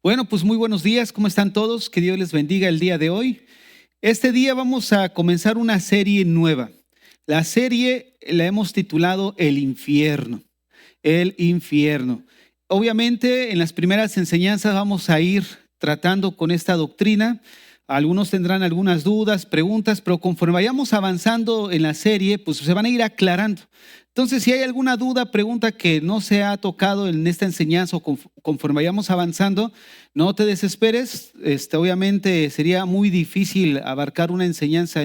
Bueno, pues muy buenos días, ¿cómo están todos? Que Dios les bendiga el día de hoy. Este día vamos a comenzar una serie nueva. La serie la hemos titulado El infierno. El infierno. Obviamente en las primeras enseñanzas vamos a ir tratando con esta doctrina. Algunos tendrán algunas dudas, preguntas, pero conforme vayamos avanzando en la serie, pues se van a ir aclarando. Entonces, si hay alguna duda, pregunta que no se ha tocado en esta enseñanza o conforme vayamos avanzando, no te desesperes. Obviamente sería muy difícil abarcar una enseñanza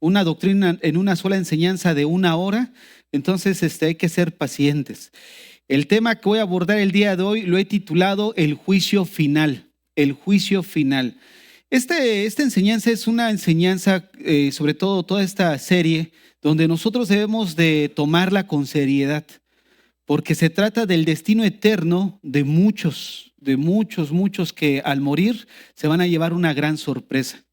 una doctrina en una sola enseñanza de 1 hora. Entonces, hay que ser pacientes. El tema que voy a abordar el día de hoy lo he titulado El juicio final. El juicio final. Esta enseñanza es una enseñanza, sobre todo toda esta serie, donde nosotros debemos de tomarla con seriedad, porque se trata del destino eterno de muchos que al morir se van a llevar una gran sorpresa.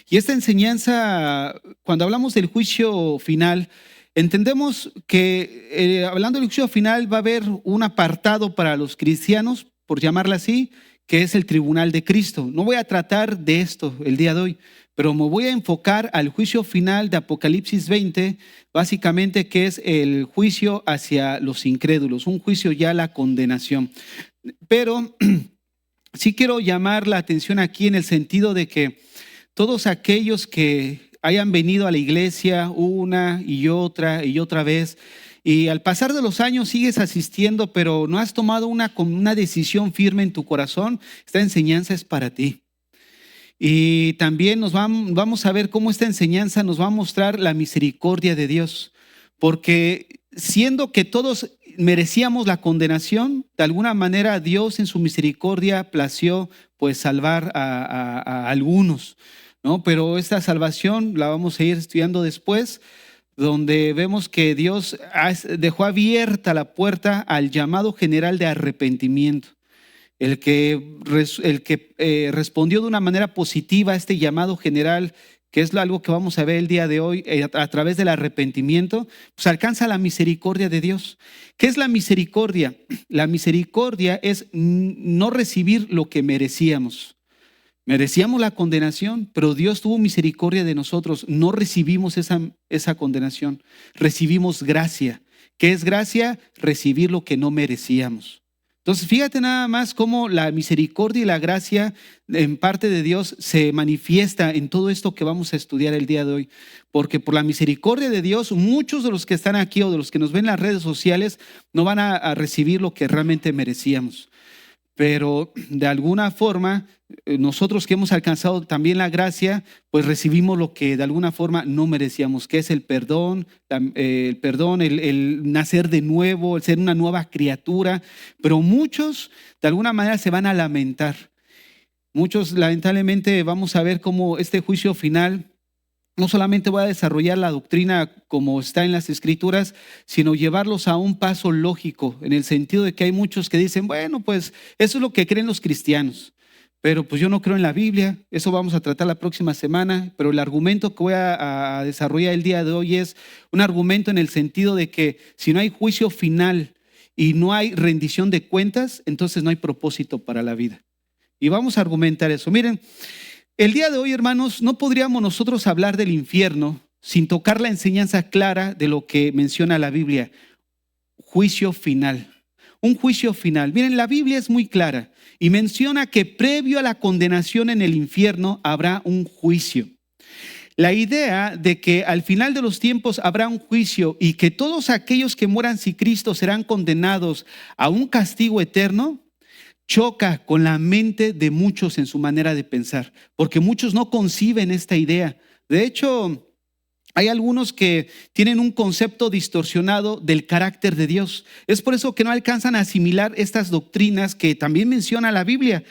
Y esta enseñanza, cuando hablamos del juicio final, entendemos que hablando del juicio final va a haber un apartado para los cristianos, por llamarla así, que es el tribunal de Cristo. No voy a tratar de esto el día de hoy, pero me voy a enfocar al juicio final de Apocalipsis 20, básicamente que es el juicio hacia los incrédulos, un juicio ya a la condenación. Pero sí quiero llamar la atención aquí en el sentido de que todos aquellos que hayan venido a la iglesia una y otra vez, y al pasar de los años sigues asistiendo, pero no has tomado una decisión firme en tu corazón, esta enseñanza es para ti. Y también vamos a ver cómo esta enseñanza nos va a mostrar la misericordia de Dios, porque siendo que todos merecíamos la condenación, de alguna manera Dios en su misericordia plació pues salvar a algunos, ¿no? Pero esta salvación la vamos a ir estudiando después, donde vemos que Dios dejó abierta la puerta al llamado general de arrepentimiento. El que respondió de una manera positiva a este llamado general, que es algo que vamos a ver el día de hoy a través del arrepentimiento, pues alcanza la misericordia de Dios. ¿Qué es la misericordia? La misericordia es no recibir lo que merecíamos. Merecíamos la condenación, pero Dios tuvo misericordia de nosotros. No recibimos esa condenación, recibimos gracia. ¿Qué es gracia? Recibir lo que no merecíamos. Entonces, fíjate nada más cómo la misericordia y la gracia en parte de Dios se manifiesta en todo esto que vamos a estudiar el día de hoy. Porque por la misericordia de Dios, muchos de los que están aquí o de los que nos ven en las redes sociales no van a recibir lo que realmente merecíamos. Pero de alguna forma, nosotros que hemos alcanzado también la gracia, pues recibimos lo que de alguna forma no merecíamos, que es el perdón, el nacer de nuevo, el ser una nueva criatura. Pero muchos de alguna manera se van a lamentar. Muchos lamentablemente vamos a ver cómo este juicio final no solamente va a desarrollar la doctrina como está en las Escrituras, sino llevarlos a un paso lógico, en el sentido de que hay muchos que dicen, bueno, pues eso es lo que creen los cristianos, pero pues yo no creo en la Biblia. Eso vamos a tratar la próxima semana, pero el argumento que voy a desarrollar el día de hoy es un argumento en el sentido de que si no hay juicio final y no hay rendición de cuentas, entonces no hay propósito para la vida. Y vamos a argumentar eso. Miren, el día de hoy, hermanos, no podríamos nosotros hablar del infierno sin tocar la enseñanza clara de lo que menciona la Biblia. Juicio final. Un juicio final. Miren, la Biblia es muy clara y menciona que previo a la condenación en el infierno habrá un juicio. La idea de que al final de los tiempos habrá un juicio y que todos aquellos que mueran sin Cristo serán condenados a un castigo eterno, choca con la mente de muchos en su manera de pensar, porque muchos no conciben esta idea. De hecho, hay algunos que tienen un concepto distorsionado del carácter de Dios. Es por eso que no alcanzan a asimilar estas doctrinas que también menciona la Biblia.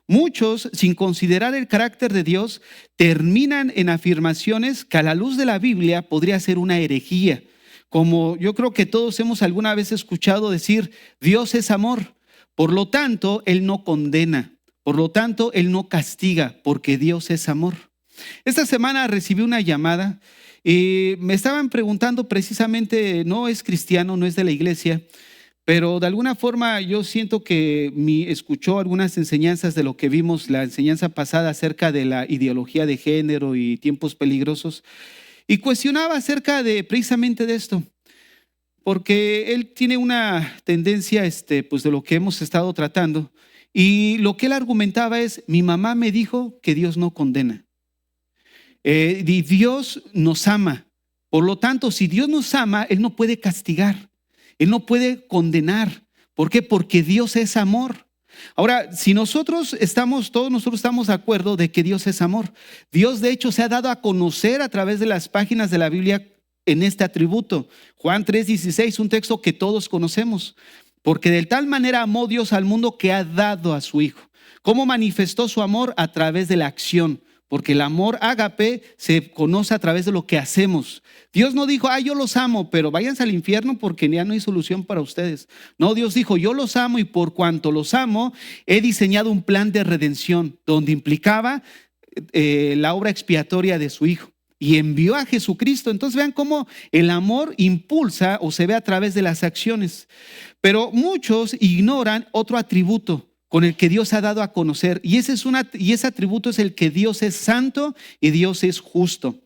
Muchos, sin considerar el carácter de Dios, terminan en afirmaciones que a la luz de la Biblia podría ser una herejía. Como yo creo que todos hemos alguna vez escuchado decir, Dios es amor. Por lo tanto, Él no condena, por lo tanto, Él no castiga, porque Dios es amor. Esta semana recibí una llamada y me estaban preguntando precisamente, no es cristiano, no es de la iglesia, pero de alguna forma yo siento que escuchó algunas enseñanzas de lo que vimos, la enseñanza pasada acerca de la ideología de género y tiempos peligrosos, y cuestionaba acerca de precisamente de esto, porque él tiene una tendencia, pues de lo que hemos estado tratando, y lo que él argumentaba es: mi mamá me dijo que Dios no condena, y Dios nos ama. Por lo tanto, si Dios nos ama, Él no puede castigar, Él no puede condenar. ¿Por qué? Porque Dios es amor. Ahora, si todos nosotros estamos de acuerdo de que Dios es amor. Dios, de hecho, se ha dado a conocer a través de las páginas de la Biblia en este atributo. Juan 3:16, un texto que todos conocemos. Porque de tal manera amó Dios al mundo que ha dado a su Hijo. ¿Cómo manifestó su amor? A través de la acción. Porque el amor ágape se conoce a través de lo que hacemos. Dios no dijo: yo los amo, pero váyanse al infierno porque ya no hay solución para ustedes. No, Dios dijo: yo los amo, y por cuanto los amo, he diseñado un plan de redención donde implicaba la obra expiatoria de su Hijo. Y envió a Jesucristo. Entonces vean cómo el amor impulsa o se ve a través de las acciones. Pero muchos ignoran otro atributo con el que Dios ha dado a conocer, y ese atributo es el que Dios es santo y Dios es justo.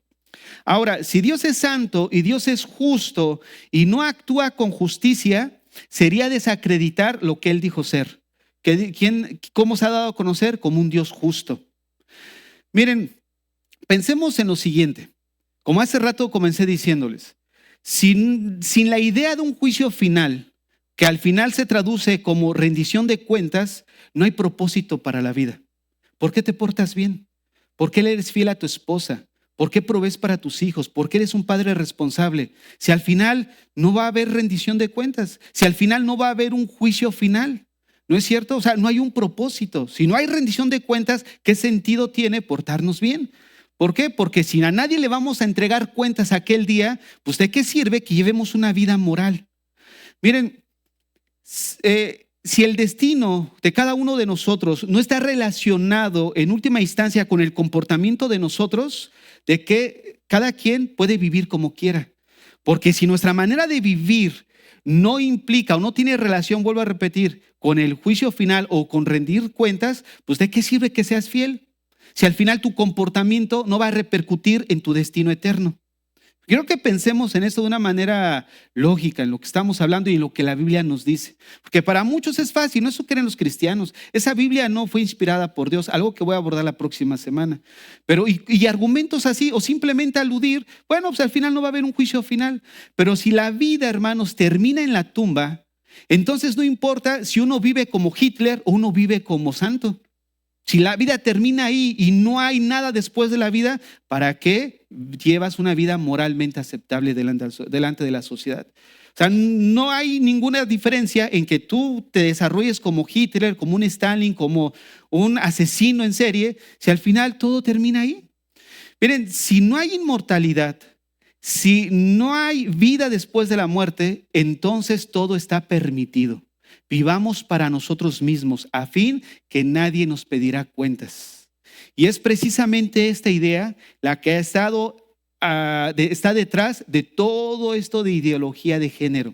Ahora, si Dios es santo y Dios es justo y no actúa con justicia, sería desacreditar lo que Él dijo ser. ¿Cómo se ha dado a conocer? Como un Dios justo. Miren, pensemos en lo siguiente. Como hace rato comencé diciéndoles, sin la idea de un juicio final, que al final se traduce como rendición de cuentas, no hay propósito para la vida. ¿Por qué te portas bien? ¿Por qué le eres fiel a tu esposa? ¿Por qué provees para tus hijos? ¿Por qué eres un padre responsable? Si al final no va a haber rendición de cuentas, si al final no va a haber un juicio final, ¿no es cierto? O sea, no hay un propósito. Si no hay rendición de cuentas, ¿qué sentido tiene portarnos bien? ¿Por qué? Porque si a nadie le vamos a entregar cuentas aquel día, pues ¿de qué sirve que llevemos una vida moral? Miren, si el destino de cada uno de nosotros no está relacionado en última instancia con el comportamiento de nosotros, de que cada quien puede vivir como quiera. Porque si nuestra manera de vivir no implica o no tiene relación, vuelvo a repetir, con el juicio final o con rendir cuentas, pues ¿de qué sirve que seas fiel? Si al final tu comportamiento no va a repercutir en tu destino eterno. Quiero que pensemos en esto de una manera lógica, en lo que estamos hablando y en lo que la Biblia nos dice. Porque para muchos es fácil, no, eso creen los cristianos. Esa Biblia no fue inspirada por Dios, algo que voy a abordar la próxima semana. Pero y argumentos así, o simplemente aludir, bueno, pues al final no va a haber un juicio final. Pero si la vida, hermanos, termina en la tumba, entonces no importa si uno vive como Hitler o uno vive como santo. Si la vida termina ahí y no hay nada después de la vida, ¿para qué llevas una vida moralmente aceptable delante de la sociedad? O sea, no hay ninguna diferencia en que tú te desarrolles como Hitler, como un Stalin, como un asesino en serie, si al final todo termina ahí. Miren, si no hay inmortalidad, si no hay vida después de la muerte, entonces todo está permitido. Vivamos para nosotros mismos, a fin que nadie nos pedirá cuentas. Y es precisamente esta idea la que está detrás de todo esto de ideología de género.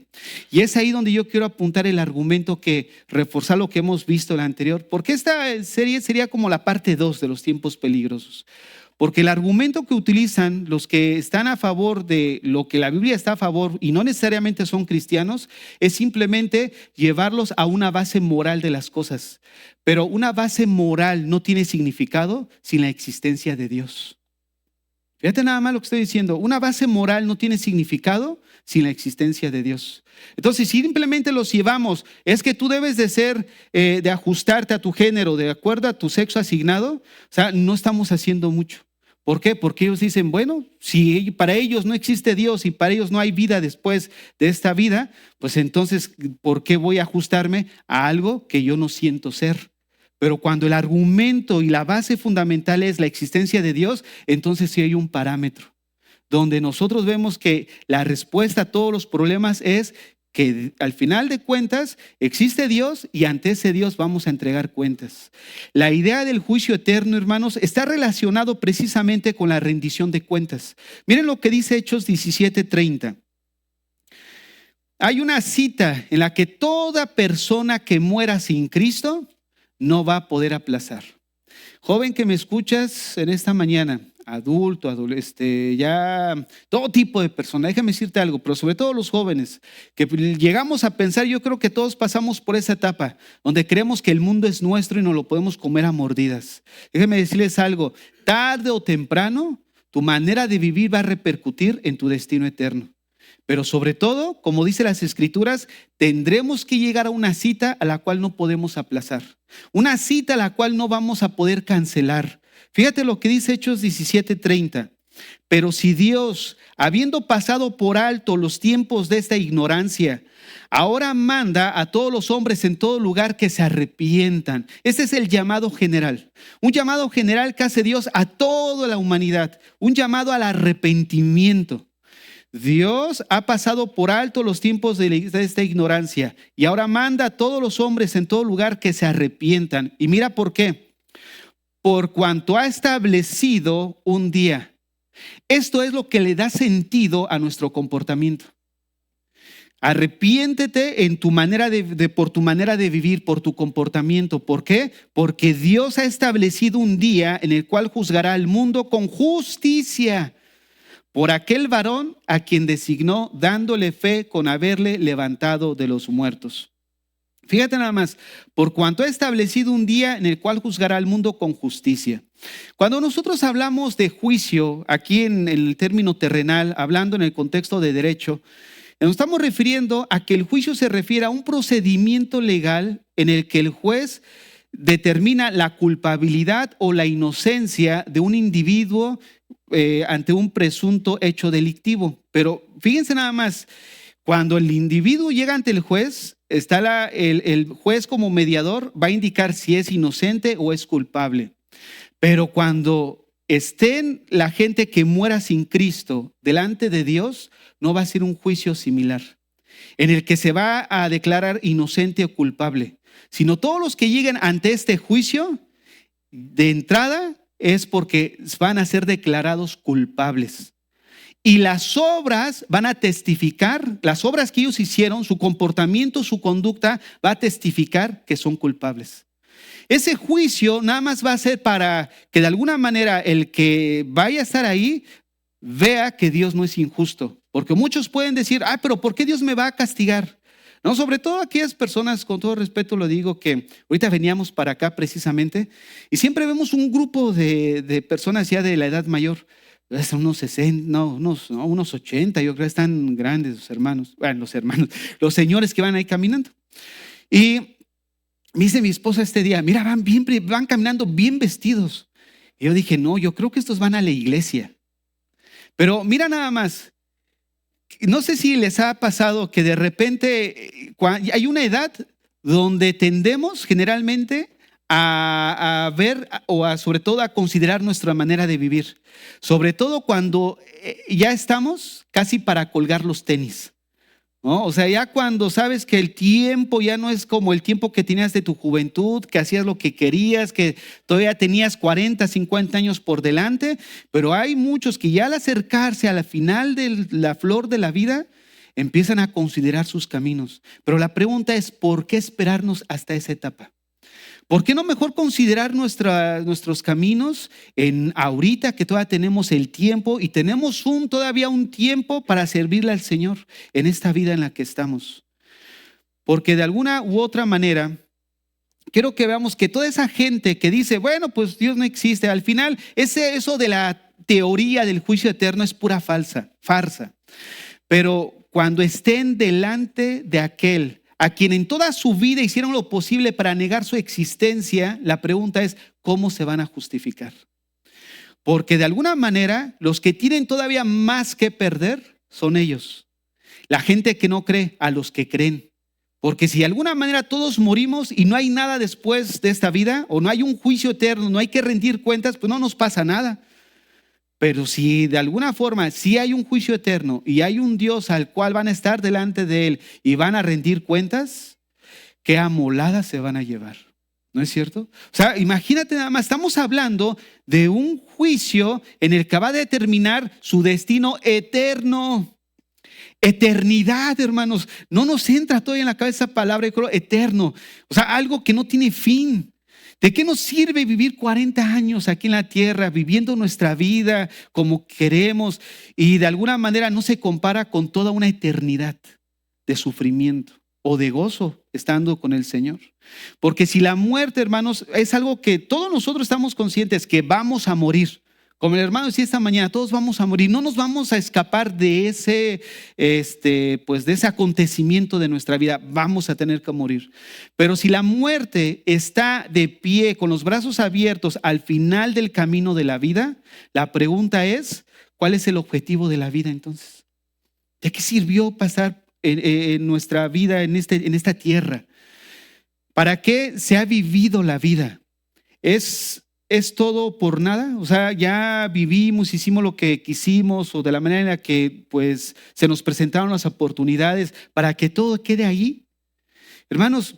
Y es ahí donde yo quiero apuntar el argumento que reforzar lo que hemos visto en la anterior, porque esta serie sería como la parte 2 de los tiempos peligrosos. Porque el argumento que utilizan los que están a favor de lo que la Biblia está a favor y no necesariamente son cristianos, es simplemente llevarlos a una base moral de las cosas. Pero una base moral no tiene significado sin la existencia de Dios. Fíjate nada más lo que estoy diciendo. Una base moral no tiene significado sin la existencia de Dios. Entonces, si simplemente los llevamos, es que tú debes de ser, de ajustarte a tu género, de acuerdo a tu sexo asignado, o sea, no estamos haciendo mucho. ¿Por qué? Porque ellos dicen, bueno, si para ellos no existe Dios y para ellos no hay vida después de esta vida, pues entonces, ¿por qué voy a ajustarme a algo que yo no siento ser? Pero cuando el argumento y la base fundamental es la existencia de Dios, entonces sí hay un parámetro donde nosotros vemos que la respuesta a todos los problemas es que al final de cuentas existe Dios y ante ese Dios vamos a entregar cuentas. La idea del juicio eterno, hermanos, está relacionado precisamente con la rendición de cuentas. Miren lo que dice Hechos 17:30. hay una cita en la que toda persona que muera sin Cristo no va a poder aplazar. Joven que me escuchas en esta mañana, adulto, ya todo tipo de persona, déjame decirte algo, pero sobre todo los jóvenes, que llegamos a pensar, yo creo que todos pasamos por esa etapa, donde creemos que el mundo es nuestro y nos lo podemos comer a mordidas. Déjame decirles algo, tarde o temprano, tu manera de vivir va a repercutir en tu destino eterno. Pero sobre todo, como dice las Escrituras, tendremos que llegar a una cita a la cual no podemos aplazar. Una cita a la cual no vamos a poder cancelar. Fíjate lo que dice Hechos 17:30. Pero si Dios, habiendo pasado por alto los tiempos de esta ignorancia, ahora manda a todos los hombres en todo lugar que se arrepientan. Ese es el llamado general. Un llamado general que hace Dios a toda la humanidad. Un llamado al arrepentimiento. Dios ha pasado por alto los tiempos de esta ignorancia y ahora manda a todos los hombres en todo lugar que se arrepientan. Y mira por qué. Por cuanto ha establecido un día. Esto es lo que le da sentido a nuestro comportamiento. Arrepiéntete en tu manera por tu manera de vivir, por tu comportamiento. ¿Por qué? Porque Dios ha establecido un día en el cual juzgará al mundo con justicia. Por aquel varón a quien designó, dándole fe con haberle levantado de los muertos. Fíjate nada más, por cuanto ha establecido un día en el cual juzgará al mundo con justicia. Cuando nosotros hablamos de juicio, aquí en el término terrenal, hablando en el contexto de derecho, nos estamos refiriendo a que el juicio se refiere a un procedimiento legal en el que el juez determina la culpabilidad o la inocencia de un individuo ante un presunto hecho delictivo. Pero fíjense nada más, cuando el individuo llega ante el juez, está el juez como mediador, va a indicar si es inocente o es culpable. Pero cuando estén la gente que muera sin Cristo delante de Dios, no va a ser un juicio similar, en el que se va a declarar inocente o culpable, sino todos los que lleguen ante este juicio, de entrada, es porque van a ser declarados culpables. Y las obras van a testificar, las obras que ellos hicieron, su comportamiento, su conducta, va a testificar que son culpables. Ese juicio nada más va a ser para que de alguna manera el que vaya a estar ahí vea que Dios no es injusto. Porque muchos pueden decir, pero ¿por qué Dios me va a castigar? No, sobre todo aquellas personas, con todo respeto lo digo, que ahorita veníamos para acá precisamente y siempre vemos un grupo de personas ya de la edad mayor, unos 60, unos 80, yo creo que están grandes los señores que van ahí caminando. Y me dice mi esposa este día, mira, van caminando bien vestidos. Y yo dije, no, yo creo que estos van a la iglesia. Pero mira nada más. No sé si les ha pasado que de repente hay una edad donde tendemos generalmente a ver o sobre todo a considerar nuestra manera de vivir. Sobre todo cuando ya estamos casi para colgar los tenis, ¿no? O sea, ya cuando sabes que el tiempo ya no es como el tiempo que tenías de tu juventud, que hacías lo que querías, que todavía tenías 40, 50 años por delante, pero hay muchos que ya al acercarse a la final de la flor de la vida, empiezan a considerar sus caminos. Pero la pregunta es, ¿por qué esperarnos hasta esa etapa? ¿Por qué no mejor considerar nuestros caminos ahorita que todavía tenemos el tiempo y tenemos todavía un tiempo para servirle al Señor en esta vida en la que estamos? Porque de alguna u otra manera, quiero que veamos que toda esa gente que dice, bueno, pues Dios no existe, al final eso de la teoría del juicio eterno es pura farsa. Pero cuando estén delante de aquel a quien en toda su vida hicieron lo posible para negar su existencia, la pregunta es, ¿cómo se van a justificar? Porque de alguna manera, los que tienen todavía más que perder son ellos. La gente que no cree, a los que creen. Porque si de alguna manera todos morimos y no hay nada después de esta vida, o no hay un juicio eterno, no hay que rendir cuentas, pues no nos pasa nada. Pero si de alguna forma sí hay un juicio eterno y hay un Dios al cual van a estar delante de él y van a rendir cuentas, qué amoladas se van a llevar. ¿No es cierto? O sea, imagínate nada más, estamos hablando de un juicio en el que va a determinar su destino eterno. Eternidad, hermanos. No nos entra todavía en la cabeza esa palabra eterno. O sea, algo que no tiene fin. ¿De qué nos sirve vivir 40 años aquí en la tierra, viviendo nuestra vida como queremos y de alguna manera no se compara con toda una eternidad de sufrimiento o de gozo estando con el Señor? Porque si la muerte, hermanos, es algo que todos nosotros estamos conscientes que vamos a morir. Como el hermano decía esta mañana, todos vamos a morir, no nos vamos a escapar de ese acontecimiento de nuestra vida, vamos a tener que morir. Pero si la muerte está de pie, con los brazos abiertos al final del camino de la vida, la pregunta es, ¿cuál es el objetivo de la vida entonces? ¿De qué sirvió pasar en nuestra vida en esta tierra? ¿Para qué se ha vivido la vida? ¿Es todo por nada? O sea, ya vivimos, hicimos lo que quisimos o de la manera en la que pues se nos presentaron las oportunidades para que todo quede ahí. Hermanos,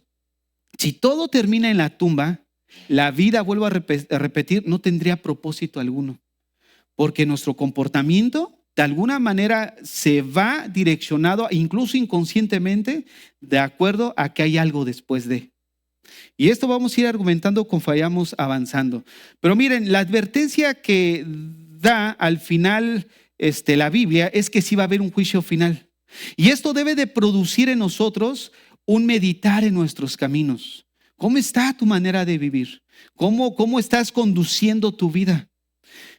si todo termina en la tumba, la vida, vuelvo a repetir, no tendría propósito alguno, porque nuestro comportamiento de alguna manera se va direccionado, incluso inconscientemente, de acuerdo a que hay algo después de. Y esto vamos a ir argumentando conforme vayamos avanzando. Pero miren, la advertencia que da al final la Biblia es que sí va a haber un juicio final. Y esto debe de producir en nosotros un meditar en nuestros caminos. ¿Cómo está tu manera de vivir? ¿Cómo estás conduciendo tu vida?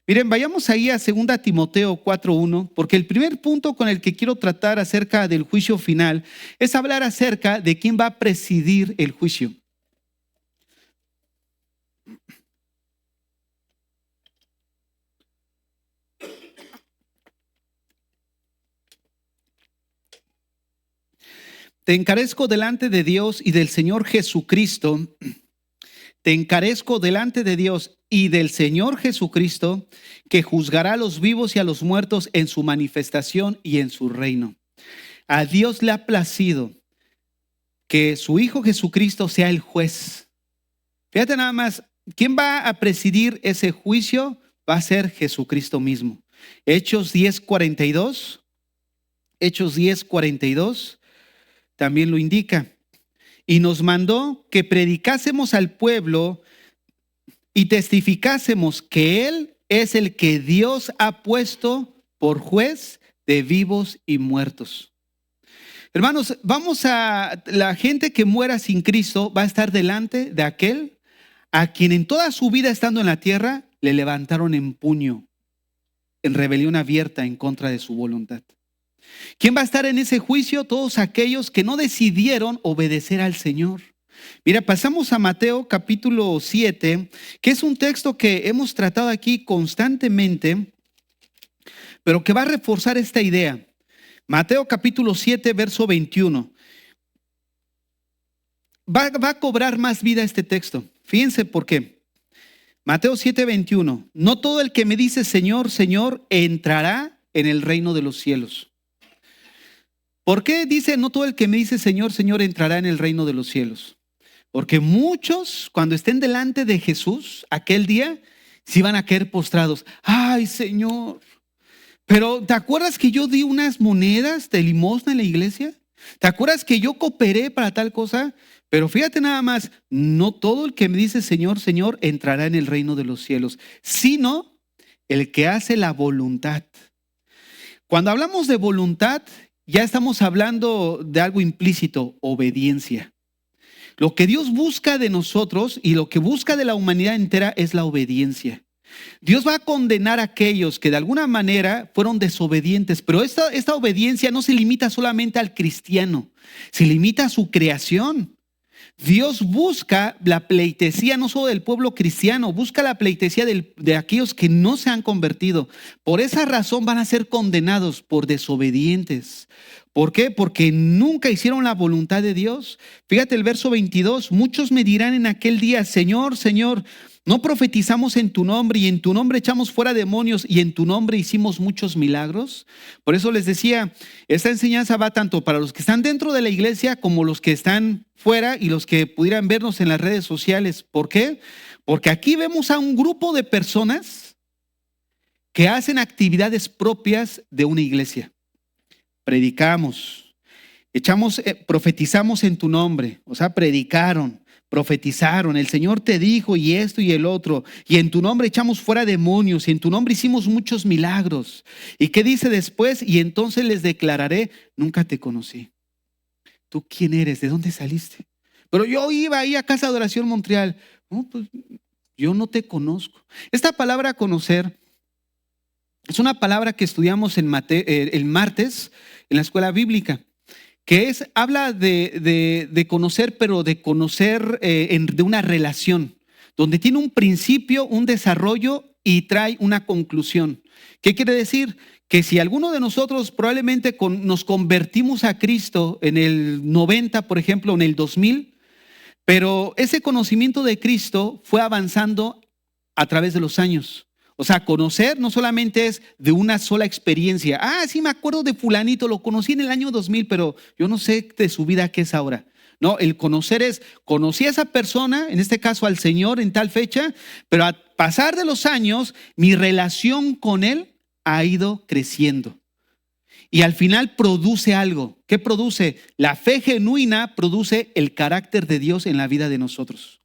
Miren, vayamos ahí a 2 Timoteo 4:1, porque el primer punto con el que quiero tratar acerca del juicio final es hablar acerca de quién va a presidir el juicio. Te encarezco delante de Dios y del Señor Jesucristo. Te encarezco delante de Dios y del Señor Jesucristo, que juzgará a los vivos y a los muertos en su manifestación y en su reino. A Dios le ha placido que su Hijo Jesucristo sea el juez. Fíjate nada más, ¿quién va a presidir ese juicio? Va a ser Jesucristo mismo. Hechos 10:42. Hechos 10:42 también lo indica. Y nos mandó que predicásemos al pueblo y testificásemos que Él es el que Dios ha puesto por juez de vivos y muertos. Hermanos, la gente que muera sin Cristo va a estar delante de aquel a quien en toda su vida estando en la tierra le levantaron en puño, en rebelión abierta en contra de su voluntad. ¿Quién va a estar en ese juicio? Todos aquellos que no decidieron obedecer al Señor. Mira, pasamos a Mateo capítulo 7, que es un texto que hemos tratado aquí constantemente, pero que va a reforzar esta idea. Mateo capítulo 7, verso 21. Va a cobrar más vida este texto. Fíjense por qué. Mateo 7, 21. No todo el que me dice Señor, Señor, entrará en el reino de los cielos. ¿Por qué dice no todo el que me dice Señor, Señor entrará en el reino de los cielos? Porque muchos cuando estén delante de Jesús aquel día se van a caer postrados. Ay, Señor, pero ¿te acuerdas que yo di unas monedas de limosna en la iglesia? ¿Te acuerdas que yo cooperé para tal cosa? Pero fíjate nada más, no todo el que me dice Señor, Señor entrará en el reino de los cielos, sino el que hace la voluntad. Cuando hablamos de voluntad, ya estamos hablando de algo implícito, obediencia. Lo que Dios busca de nosotros y lo que busca de la humanidad entera es la obediencia. Dios va a condenar a aquellos que de alguna manera fueron desobedientes, pero esta obediencia no se limita solamente al cristiano, se limita a su creación. Dios busca la pleitesía no solo del pueblo cristiano, busca la pleitesía de aquellos que no se han convertido. Por esa razón van a ser condenados por desobedientes. ¿Por qué? Porque nunca hicieron la voluntad de Dios. Fíjate el verso 22, muchos me dirán en aquel día, Señor, Señor, ¿no profetizamos en tu nombre y en tu nombre echamos fuera demonios y en tu nombre hicimos muchos milagros? Por eso les decía, esta enseñanza va tanto para los que están dentro de la iglesia como los que están fuera y los que pudieran vernos en las redes sociales. ¿Por qué? Porque aquí vemos a un grupo de personas que hacen actividades propias de una iglesia. predicamos, profetizamos en tu nombre, o sea, predicaron, profetizaron, el Señor te dijo y esto y el otro, y en tu nombre echamos fuera demonios, y en tu nombre hicimos muchos milagros. ¿Y qué dice después? Y entonces les declararé, nunca te conocí. ¿Tú quién eres? ¿De dónde saliste? Pero yo iba ahí a Casa de Adoración Montreal. No, pues yo no te conozco. Esta palabra conocer es una palabra que estudiamos el martes en la escuela bíblica, que habla de conocer, pero de conocer de una relación, donde tiene un principio, un desarrollo y trae una conclusión. ¿Qué quiere decir? Que si alguno de nosotros probablemente nos convertimos a Cristo en el 90, por ejemplo, en el 2000, pero ese conocimiento de Cristo fue avanzando a través de los años. O sea, conocer no solamente es de una sola experiencia. Sí me acuerdo de fulanito, lo conocí en el año 2000, pero yo no sé de su vida qué es ahora. No, el conocer es, conocí a esa persona, en este caso al Señor en tal fecha, pero al pasar de los años, mi relación con Él ha ido creciendo. Y al final produce algo. ¿Qué produce? La fe genuina produce el carácter de Dios en la vida de nosotros.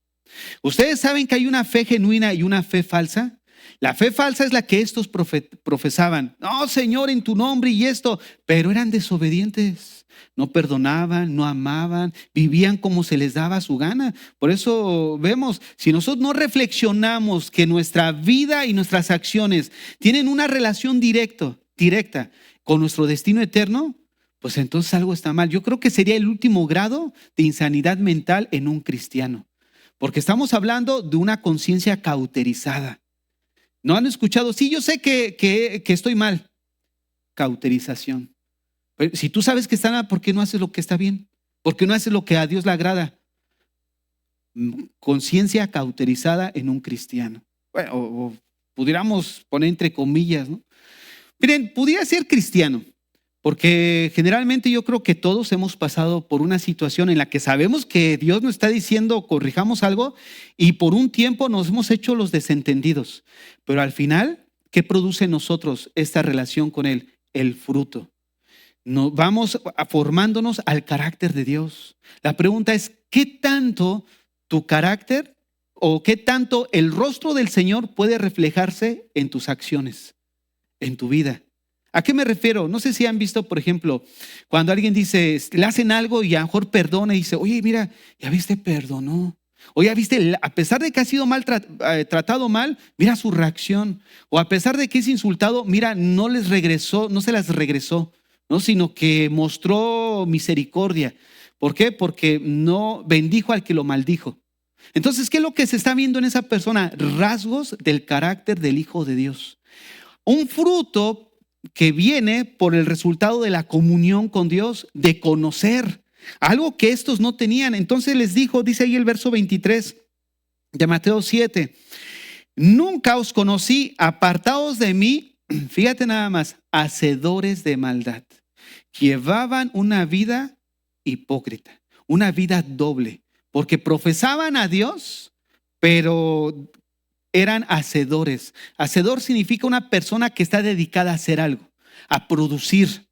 ¿Ustedes saben que hay una fe genuina y una fe falsa? La fe falsa es la que estos profesaban. No, Señor, en tu nombre y esto. Pero eran desobedientes. No perdonaban, no amaban, vivían como se les daba su gana. Por eso vemos, si nosotros no reflexionamos que nuestra vida y nuestras acciones tienen una relación directa con nuestro destino eterno, pues entonces algo está mal. Yo creo que sería el último grado de insanidad mental en un cristiano. Porque estamos hablando de una conciencia cauterizada. ¿No han escuchado? Sí, yo sé que estoy mal. Cauterización. Pero si tú sabes que está mal, ¿por qué no haces lo que está bien? ¿Por qué no haces lo que a Dios le agrada? Conciencia cauterizada en un cristiano. Bueno, o pudiéramos poner entre comillas, ¿no? Miren, pudiera ser cristiano, porque generalmente yo creo que todos hemos pasado por una situación en la que sabemos que Dios nos está diciendo corrijamos algo y por un tiempo nos hemos hecho los desentendidos. Pero al final, ¿qué produce en nosotros esta relación con Él? El fruto. Nos vamos formándonos al carácter de Dios. La pregunta es, ¿qué tanto tu carácter o qué tanto el rostro del Señor puede reflejarse en tus acciones, en tu vida? ¿A qué me refiero? No sé si han visto, por ejemplo, cuando alguien dice, le hacen algo y a lo mejor perdona y dice, oye, mira, ya viste, perdonó. O ya viste, a pesar de que ha sido tratado mal, mira su reacción. O a pesar de que es insultado, mira, no se las regresó, ¿no? Sino que mostró misericordia. ¿Por qué? Porque no bendijo al que lo maldijo. Entonces, ¿qué es lo que se está viendo en esa persona? Rasgos del carácter del Hijo de Dios. Un fruto que viene por el resultado de la comunión con Dios, de conocer, algo que estos no tenían. Entonces les dijo, dice ahí el verso 23 de Mateo 7, nunca os conocí, apartaos de mí, fíjate nada más, hacedores de maldad. Llevaban una vida hipócrita, una vida doble, porque profesaban a Dios, pero eran hacedores. Hacedor significa una persona que está dedicada a hacer algo, a producir.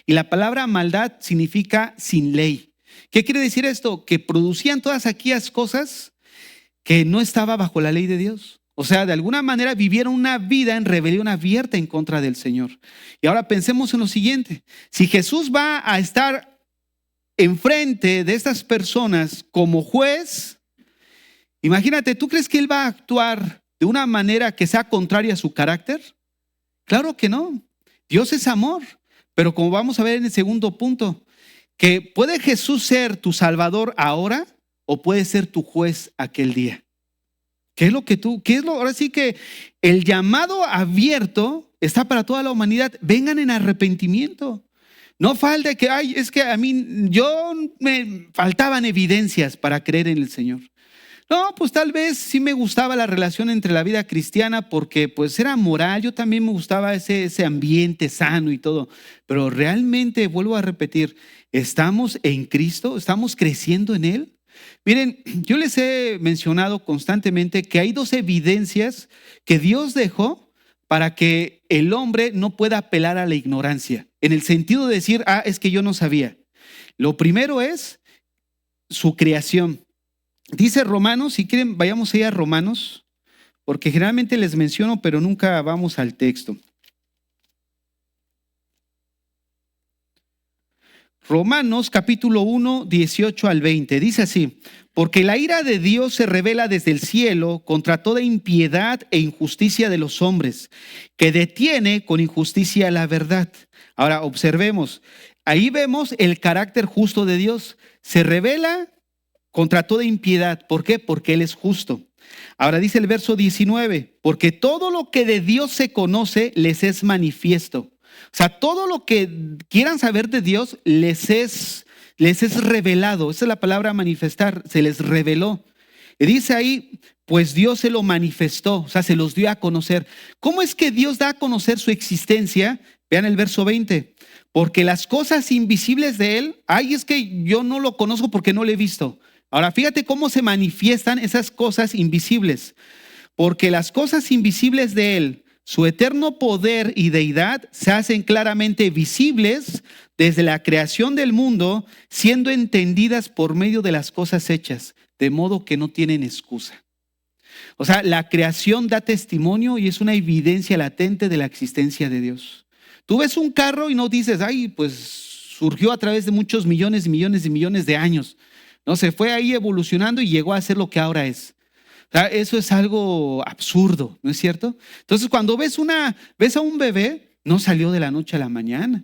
Y la palabra maldad significa sin ley. ¿Qué quiere decir esto? Que producían todas aquellas cosas que no estaba bajo la ley de Dios. O sea, de alguna manera vivieron una vida en rebelión abierta en contra del Señor. Y ahora pensemos en lo siguiente. Si Jesús va a estar enfrente de estas personas como juez, imagínate, ¿tú crees que Él va a actuar de una manera que sea contraria a su carácter? Claro que no. Dios es amor. Pero como vamos a ver en el segundo punto, que puede Jesús ser tu Salvador ahora o puede ser tu juez aquel día. Ahora sí que el llamado abierto está para toda la humanidad. Vengan en arrepentimiento. No falta que, es que a mí, me faltaban evidencias para creer en el Señor. No, pues tal vez sí me gustaba la relación entre la vida cristiana porque pues era moral, yo también me gustaba ese ambiente sano y todo, pero realmente, vuelvo a repetir, ¿estamos en Cristo? ¿Estamos creciendo en Él? Miren, yo les he mencionado constantemente que hay dos evidencias que Dios dejó para que el hombre no pueda apelar a la ignorancia, en el sentido de decir, es que yo no sabía. Lo primero es su creación. Dice Romanos, si quieren, vayamos ahí a Romanos, porque generalmente les menciono, pero nunca vamos al texto. Romanos capítulo 1, 18 al 20, dice así: porque la ira de Dios se revela desde el cielo contra toda impiedad e injusticia de los hombres, que detiene con injusticia la verdad. Ahora observemos, ahí vemos el carácter justo de Dios. Se revela contra toda impiedad. ¿Por qué? Porque Él es justo. Ahora dice el verso 19, porque todo lo que de Dios se conoce les es manifiesto. O sea, todo lo que quieran saber de Dios les es revelado. Esa es la palabra manifestar, se les reveló. Y dice ahí, pues Dios se lo manifestó, o sea, se los dio a conocer. ¿Cómo es que Dios da a conocer su existencia? Vean el verso 20. Porque las cosas invisibles de Él, es que yo no lo conozco porque no lo he visto. Ahora, fíjate cómo se manifiestan esas cosas invisibles. Porque las cosas invisibles de Él, su eterno poder y deidad, se hacen claramente visibles desde la creación del mundo, siendo entendidas por medio de las cosas hechas, de modo que no tienen excusa. O sea, la creación da testimonio y es una evidencia latente de la existencia de Dios. Tú ves un carro y no dices, pues surgió a través de muchos millones y millones y millones de años. No, se fue ahí evolucionando y llegó a ser lo que ahora es. O sea, eso es algo absurdo, ¿no es cierto? Entonces, cuando ves a un bebé, no salió de la noche a la mañana.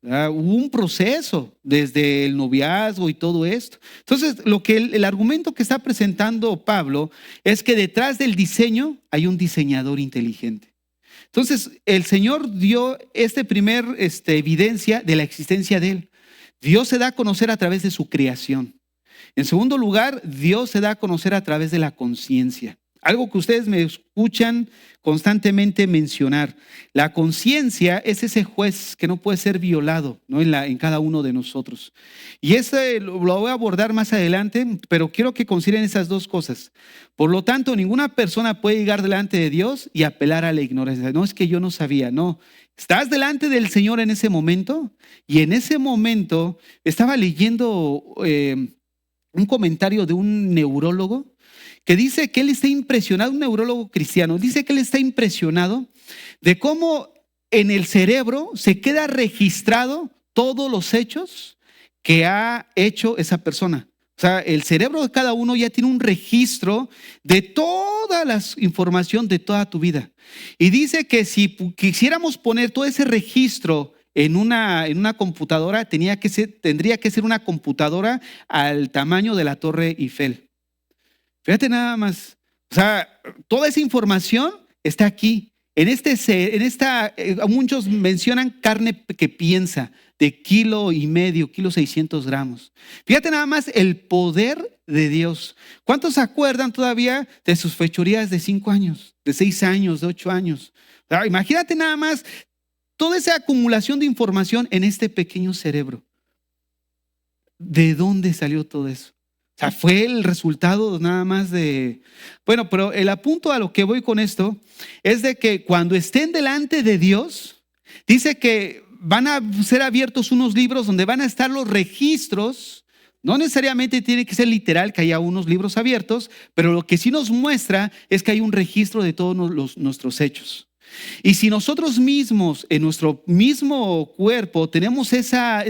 Hubo un proceso desde el noviazgo y todo esto. Entonces, el argumento que está presentando Pablo es que detrás del diseño hay un diseñador inteligente. Entonces, el Señor dio primer evidencia de la existencia de Él. Dios se da a conocer a través de su creación. En segundo lugar, Dios se da a conocer a través de la conciencia. Algo que ustedes me escuchan constantemente mencionar. La conciencia es ese juez que no puede ser violado, ¿no? en cada uno de nosotros. Y lo voy a abordar más adelante, pero quiero que consideren esas dos cosas. Por lo tanto, ninguna persona puede llegar delante de Dios y apelar a la ignorancia. No es que yo no sabía, no. Estás delante del Señor en ese momento, y en ese momento estaba leyendo un comentario de un neurólogo que dice que él está impresionado, un neurólogo cristiano, dice que él está impresionado de cómo en el cerebro se queda registrado todos los hechos que ha hecho esa persona. O sea, el cerebro de cada uno ya tiene un registro de toda la información de toda tu vida. Y dice que si quisiéramos poner todo ese registro en una computadora, tendría que ser una computadora al tamaño de la Torre Eiffel. Fíjate nada más. O sea, toda esa información está aquí. Muchos mencionan carne que piensa, de 1,5 kilos, 600 gramos. Fíjate nada más el poder de Dios. ¿Cuántos se acuerdan todavía de sus fechorías de 5 años, de 6 años, de 8 años? O sea, imagínate nada más toda esa acumulación de información en este pequeño cerebro. ¿De dónde salió todo eso? O sea, fue el resultado nada más de... Bueno, pero el apunto a lo que voy con esto es de que cuando estén delante de Dios, dice que van a ser abiertos unos libros donde van a estar los registros. No necesariamente tiene que ser literal que haya unos libros abiertos, pero lo que sí nos muestra es que hay un registro de todos nuestros hechos. Y si nosotros mismos, en nuestro mismo cuerpo, tenemos esa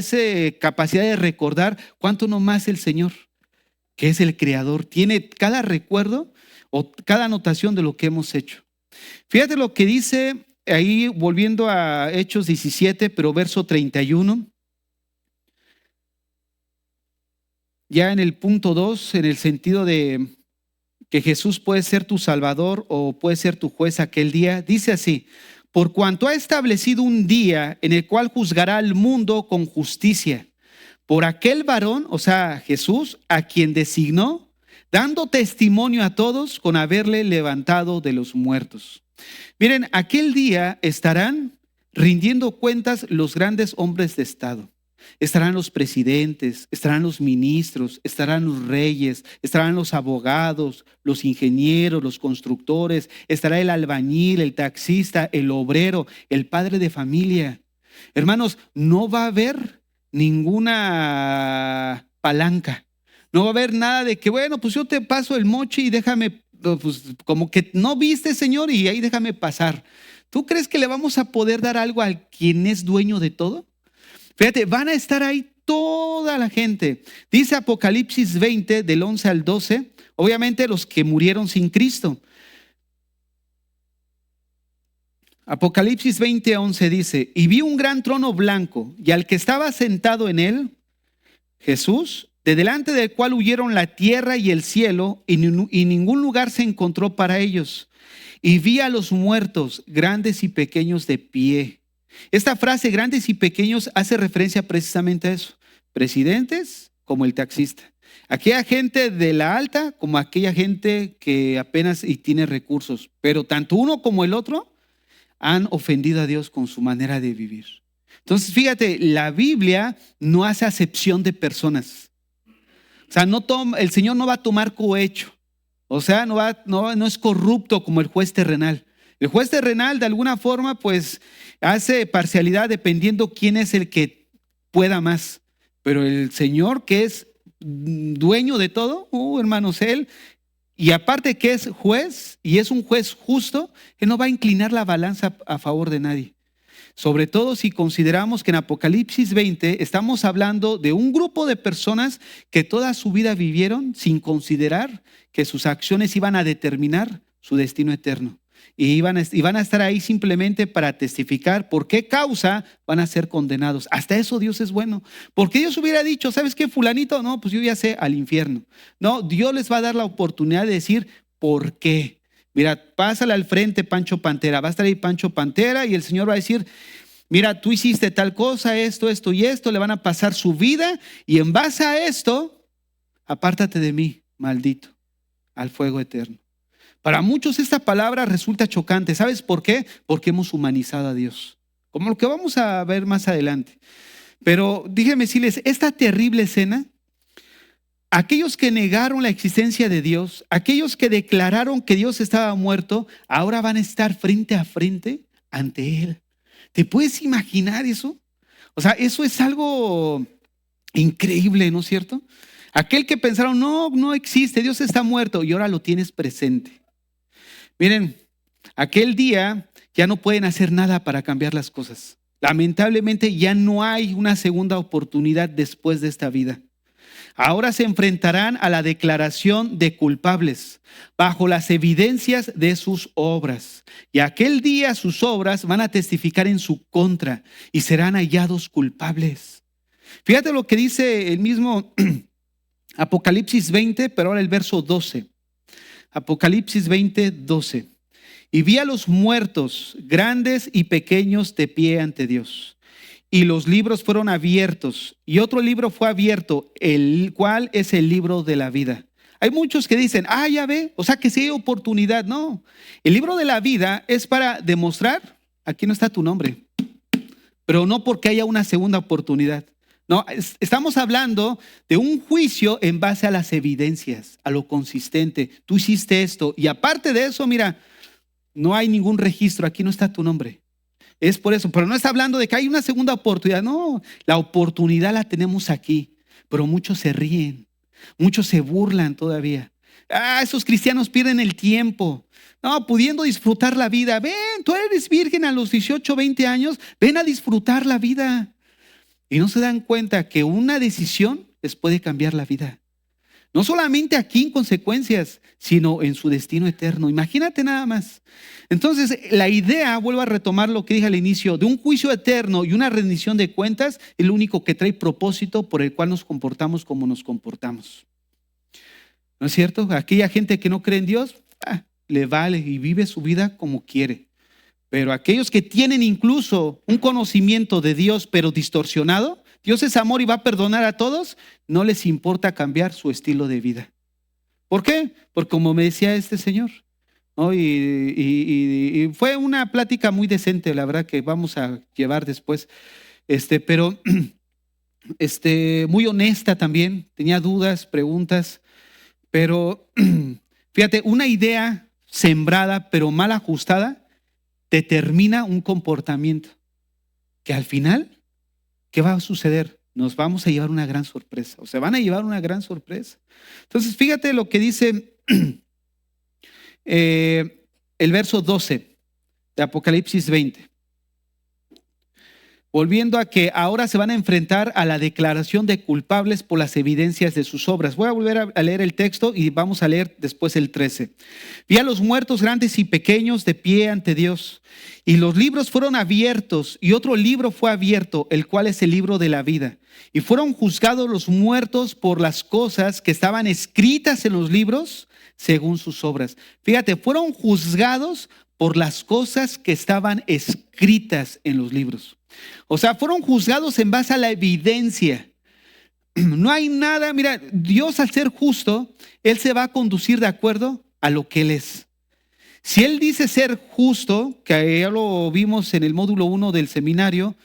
capacidad de recordar, ¿cuánto no más el Señor, que es el creador, tiene cada recuerdo o cada anotación de lo que hemos hecho? Fíjate lo que dice ahí, volviendo a Hechos 17, pero verso 31. Ya en el punto 2, en el sentido de que Jesús puede ser tu Salvador o puede ser tu juez aquel día, dice así: por cuanto ha establecido un día en el cual juzgará al mundo con justicia, por aquel varón, o sea, Jesús, a quien designó, dando testimonio a todos con haberle levantado de los muertos. Miren, aquel día estarán rindiendo cuentas los grandes hombres de Estado. Estarán los presidentes, estarán los ministros, estarán los reyes, estarán los abogados, los ingenieros, los constructores, estará el albañil, el taxista, el obrero, el padre de familia. Hermanos, no va a haber ninguna palanca. No va a haber nada de que, bueno, pues yo te paso el moche y déjame, pues como que no viste, Señor, y ahí déjame pasar. ¿Tú crees que le vamos a poder dar algo a quien es dueño de todo? Fíjate, van a estar ahí toda la gente. Dice Apocalipsis 20, del 11 al 12, obviamente los que murieron sin Cristo. Apocalipsis 20, 11 dice, y vi un gran trono blanco, y al que estaba sentado en él, Jesús, de delante del cual huyeron la tierra y el cielo, y ningún lugar se encontró para ellos. Y vi a los muertos, grandes y pequeños, de pie. Esta frase, grandes y pequeños, hace referencia precisamente a eso. Presidentes como el taxista. Aquella gente de la alta como aquella gente que apenas y tiene recursos. Pero tanto uno como el otro han ofendido a Dios con su manera de vivir. Entonces, fíjate, la Biblia no hace acepción de personas. O sea, el Señor no va a tomar cohecho. O sea, no es corrupto como el juez terrenal. El juez terrenal de alguna forma pues hace parcialidad dependiendo quién es el que pueda más. Pero el Señor que es dueño de todo, hermanos, Él, y aparte que es juez y es un juez justo, Él no va a inclinar la balanza a favor de nadie. Sobre todo si consideramos que en Apocalipsis 20 estamos hablando de un grupo de personas que toda su vida vivieron sin considerar que sus acciones iban a determinar su destino eterno. Y van a estar ahí simplemente para testificar por qué causa van a ser condenados. Hasta eso Dios es bueno. Porque Dios hubiera dicho, ¿sabes qué, fulanito? No, pues yo ya sé, al infierno. No, Dios les va a dar la oportunidad de decir por qué. Mira, pásale al frente, Pancho Pantera. Va a estar ahí Pancho Pantera y el Señor va a decir, mira, tú hiciste tal cosa, esto y esto. Le van a pasar su vida y en base a esto, apártate de mí, maldito, al fuego eterno. Para muchos esta palabra resulta chocante. ¿Sabes por qué? Porque hemos humanizado a Dios. Como lo que vamos a ver más adelante. Pero déjenme decirles, esta terrible escena, aquellos que negaron la existencia de Dios, aquellos que declararon que Dios estaba muerto, ahora van a estar frente a frente ante Él. ¿Te puedes imaginar eso? O sea, eso es algo increíble, ¿no es cierto? Aquel que pensaron, no existe, Dios está muerto y ahora lo tienes presente. Miren, aquel día ya no pueden hacer nada para cambiar las cosas. Lamentablemente ya no hay una segunda oportunidad después de esta vida. Ahora se enfrentarán a la declaración de culpables bajo las evidencias de sus obras. Y aquel día sus obras van a testificar en su contra y serán hallados culpables. Fíjate lo que dice el mismo Apocalipsis 20, pero ahora el verso 12. Apocalipsis 20, 12. Y vi a los muertos, grandes y pequeños, de pie ante Dios. Y los libros fueron abiertos. Y otro libro fue abierto, el cual es el libro de la vida. Hay muchos que dicen, ya ve, o sea que sí hay oportunidad. No, el libro de la vida es para demostrar, aquí no está tu nombre, pero no porque haya una segunda oportunidad. No, estamos hablando de un juicio en base a las evidencias, a lo consistente. Tú hiciste esto y aparte de eso, mira, no hay ningún registro, aquí no está tu nombre. Es por eso, pero no está hablando de que hay una segunda oportunidad. No, la oportunidad la tenemos aquí, pero muchos se ríen, muchos se burlan todavía. Esos cristianos pierden el tiempo. No, pudiendo disfrutar la vida. Ven, tú eres virgen a los 18, 20 años, ven a disfrutar la vida. Y no se dan cuenta que una decisión les puede cambiar la vida. No solamente aquí en consecuencias, sino en su destino eterno. Imagínate nada más. Entonces, la idea, vuelvo a retomar lo que dije al inicio, de un juicio eterno y una rendición de cuentas, es lo único que trae propósito por el cual nos comportamos como nos comportamos. ¿No es cierto? Aquella gente que no cree en Dios, le vale y vive su vida como quiere. Pero aquellos que tienen incluso un conocimiento de Dios, pero distorsionado, Dios es amor y va a perdonar a todos, no les importa cambiar su estilo de vida. ¿Por qué? Porque como me decía este señor, ¿no? Y fue una plática muy decente, la verdad, que vamos a llevar después. Pero muy honesta también, tenía dudas, preguntas, pero fíjate, una idea sembrada pero mal ajustada determina un comportamiento que al final, ¿qué va a suceder? Nos vamos a llevar una gran sorpresa, o se van a llevar una gran sorpresa. Entonces, fíjate lo que dice el verso 12 de Apocalipsis 20. Volviendo a que ahora se van a enfrentar a la declaración de culpables por las evidencias de sus obras. Voy a volver a leer el texto y vamos a leer después el 13. Vi a los muertos grandes y pequeños de pie ante Dios, y los libros fueron abiertos, y otro libro fue abierto, el cual es el libro de la vida. Y fueron juzgados los muertos por las cosas que estaban escritas en los libros según sus obras. Fíjate, fueron juzgados por las cosas que estaban escritas en los libros. O sea, fueron juzgados en base a la evidencia. No hay nada, mira, Dios al ser justo, Él se va a conducir de acuerdo a lo que Él es. Si Él dice ser justo, que ya lo vimos en el módulo 1 del seminario,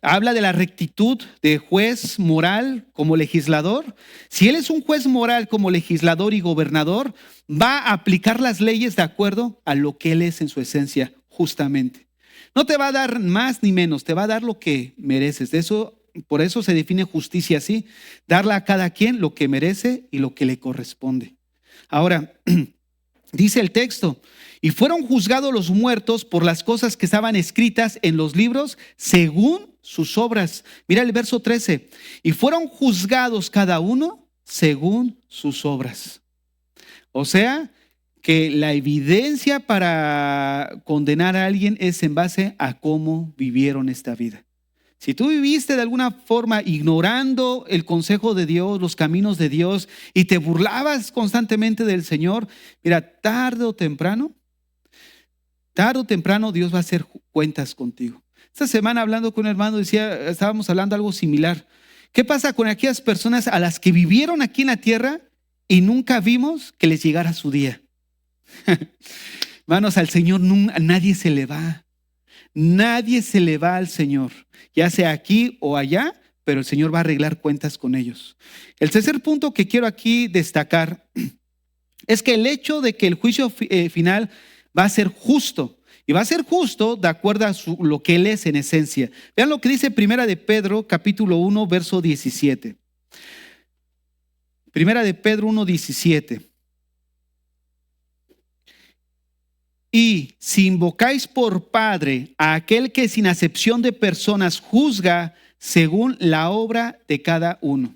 habla de la rectitud de juez moral como legislador. Si Él es un juez moral como legislador y gobernador, va a aplicar las leyes de acuerdo a lo que Él es en su esencia, justamente. No te va a dar más ni menos, te va a dar lo que mereces. Por eso se define justicia así, darle a cada quien lo que merece y lo que le corresponde. Ahora, dice el texto, y fueron juzgados los muertos por las cosas que estaban escritas en los libros según sus obras. Mira el verso 13, y fueron juzgados cada uno según sus obras. O sea, que la evidencia para condenar a alguien es en base a cómo vivieron esta vida. Si tú viviste de alguna forma ignorando el consejo de Dios, los caminos de Dios, y te burlabas constantemente del Señor, mira, tarde o temprano Dios va a hacer cuentas contigo. Esta semana hablando con un hermano estábamos hablando algo similar. ¿Qué pasa con aquellas personas a las que vivieron aquí en la tierra y nunca vimos que les llegara su día? Hermanos, al Señor nadie se le va. Nadie se le va al Señor, ya sea aquí o allá, pero el Señor va a arreglar cuentas con ellos. El tercer punto que quiero aquí destacar es que el hecho de que el juicio final va a ser justo, y va a ser justo de acuerdo a lo que Él es en esencia. Vean lo que dice Primera de Pedro, capítulo 1, verso 17. Primera de Pedro 1, 17. Y si invocáis por Padre a aquel que sin acepción de personas juzga según la obra de cada uno.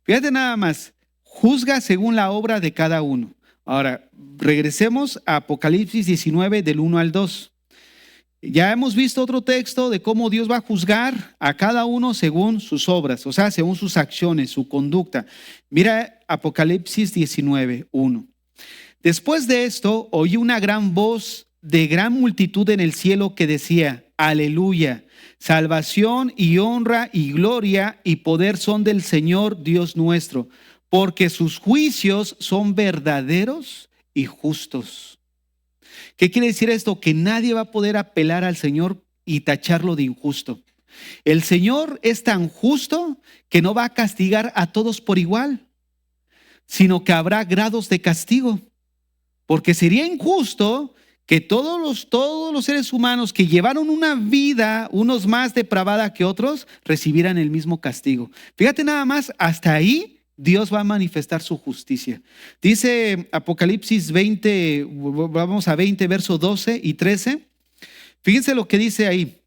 Fíjate nada más, juzga según la obra de cada uno. Ahora, regresemos a Apocalipsis 19 del 1 al 2. Ya hemos visto otro texto de cómo Dios va a juzgar a cada uno según sus obras, o sea, según sus acciones, su conducta. Mira Apocalipsis 19, 1. Después de esto, oí una gran voz de gran multitud en el cielo que decía, aleluya, salvación y honra y gloria y poder son del Señor Dios nuestro, porque sus juicios son verdaderos y justos. ¿Qué quiere decir esto? Que nadie va a poder apelar al Señor y tacharlo de injusto. El Señor es tan justo que no va a castigar a todos por igual, sino que habrá grados de castigo. Porque sería injusto que todos los seres humanos que llevaron una vida, unos más depravada que otros, recibieran el mismo castigo. Fíjate nada más, hasta ahí Dios va a manifestar su justicia. Dice Apocalipsis 20, vamos a 20, verso 12 y 13. Fíjense lo que dice ahí.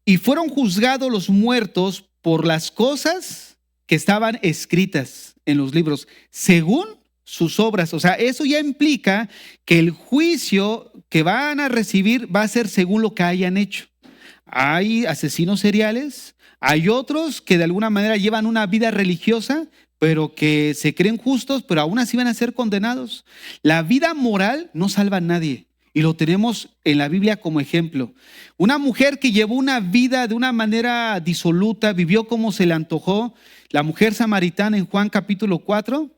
Y fueron juzgados los muertos por las cosas que estaban escritas en los libros, según sus obras. O sea, eso ya implica que el juicio que van a recibir va a ser según lo que hayan hecho. Hay asesinos seriales, hay otros que de alguna manera llevan una vida religiosa, pero que se creen justos, pero aún así van a ser condenados. La vida moral no salva a nadie. Y lo tenemos en la Biblia como ejemplo. Una mujer que llevó una vida de una manera disoluta, vivió como se le antojó. La mujer samaritana en Juan capítulo 4,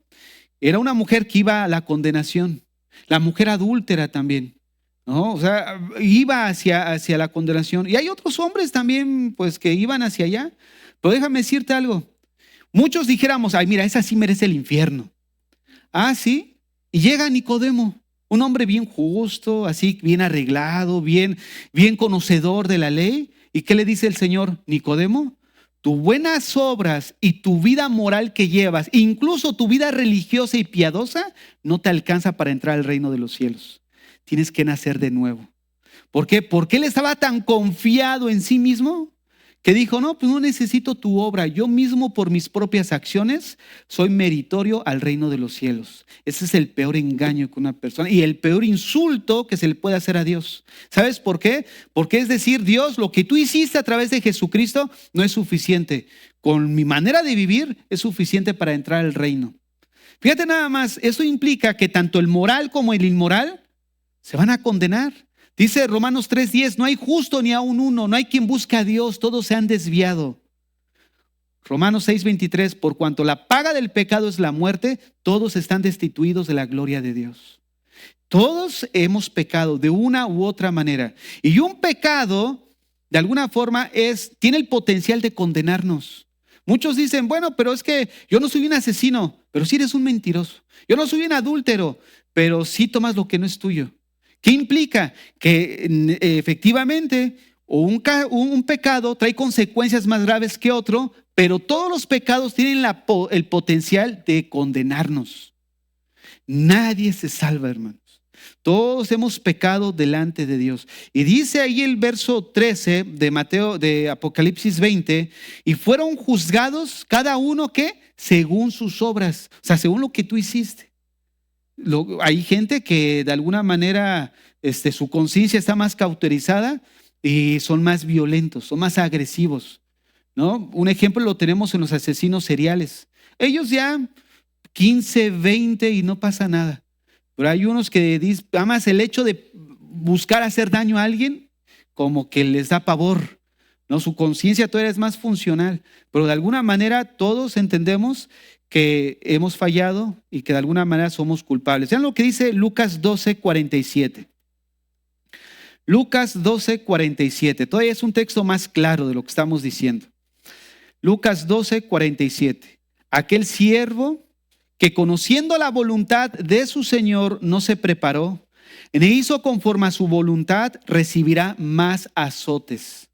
era una mujer que iba a la condenación. La mujer adúltera también. ¿no? O sea, iba hacia la condenación. Y hay otros hombres también, pues, que iban hacia allá. Pero déjame decirte algo. Muchos dijéramos, ay, mira, esa sí merece el infierno. Ah, sí. Y llega Nicodemo, un hombre bien justo, así, bien arreglado, bien conocedor de la ley. ¿Y qué le dice el Señor? Nicodemo, tus buenas obras y tu vida moral que llevas, incluso tu vida religiosa y piadosa, no te alcanza para entrar al reino de los cielos. Tienes que nacer de nuevo. ¿Por qué? Porque él estaba tan confiado en sí mismo que dijo, no, pues no necesito tu obra. Yo mismo por mis propias acciones soy meritorio al reino de los cielos. Ese es el peor engaño que una persona y el peor insulto que se le puede hacer a Dios. ¿Sabes por qué? Porque es decir, Dios, lo que tú hiciste a través de Jesucristo no es suficiente. Con mi manera de vivir es suficiente para entrar al reino. Fíjate nada más, eso implica que tanto el moral como el inmoral se van a condenar. Dice Romanos 3:10, no hay justo ni aun uno, no hay quien busque a Dios, todos se han desviado. Romanos 6:23, por cuanto la paga del pecado es la muerte, todos están destituidos de la gloria de Dios. Todos hemos pecado de una u otra manera. Y un pecado, de alguna forma, tiene el potencial de condenarnos. Muchos dicen, bueno, pero es que yo no soy un asesino, pero sí eres un mentiroso. Yo no soy un adúltero, pero sí tomas lo que no es tuyo. ¿Qué implica? Que efectivamente un pecado trae consecuencias más graves que otro, pero todos los pecados tienen el potencial de condenarnos. Nadie se salva, hermanos. Todos hemos pecado delante de Dios. Y dice ahí el verso 13 de Apocalipsis 20, y fueron juzgados cada uno que según sus obras, o sea, según lo que tú hiciste. Hay gente que de alguna manera su conciencia está más cauterizada y son más violentos, son más agresivos, ¿no? Un ejemplo lo tenemos en los asesinos seriales. Ellos ya 15, 20 y no pasa nada. Pero hay unos que dicen, además el hecho de buscar hacer daño a alguien como que les da pavor, ¿no? Su conciencia todavía es más funcional, pero de alguna manera todos entendemos que hemos fallado y que de alguna manera somos culpables. Vean lo que dice Lucas 12:47. Lucas 12:47. Todavía es un texto más claro de lo que estamos diciendo. Lucas 12:47. Aquel siervo que conociendo la voluntad de su Señor no se preparó, ni hizo conforme a su voluntad, recibirá más azotes.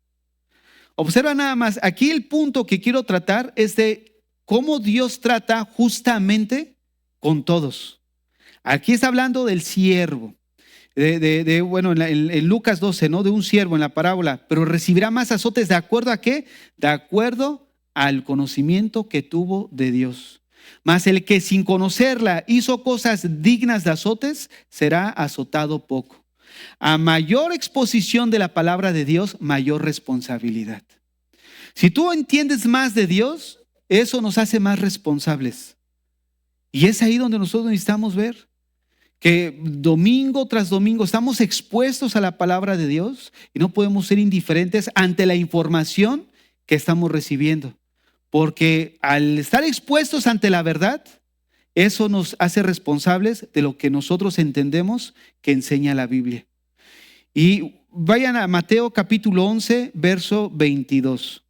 Observa nada más, aquí el punto que quiero tratar es de cómo Dios trata justamente con todos. Aquí está hablando del siervo, bueno, en Lucas 12, ¿no? De un siervo en la parábola, pero recibirá más azotes, ¿de acuerdo a qué? De acuerdo al conocimiento que tuvo de Dios. Mas el que sin conocerla hizo cosas dignas de azotes, será azotado poco. A mayor exposición de la palabra de Dios, mayor responsabilidad. Si tú entiendes más de Dios, eso nos hace más responsables. Y es ahí donde nosotros necesitamos ver que domingo tras domingo estamos expuestos a la palabra de Dios y no podemos ser indiferentes ante la información que estamos recibiendo. Porque al estar expuestos ante la verdad, eso nos hace responsables de lo que nosotros entendemos que enseña la Biblia. Y vayan a Mateo capítulo 11, verso 22.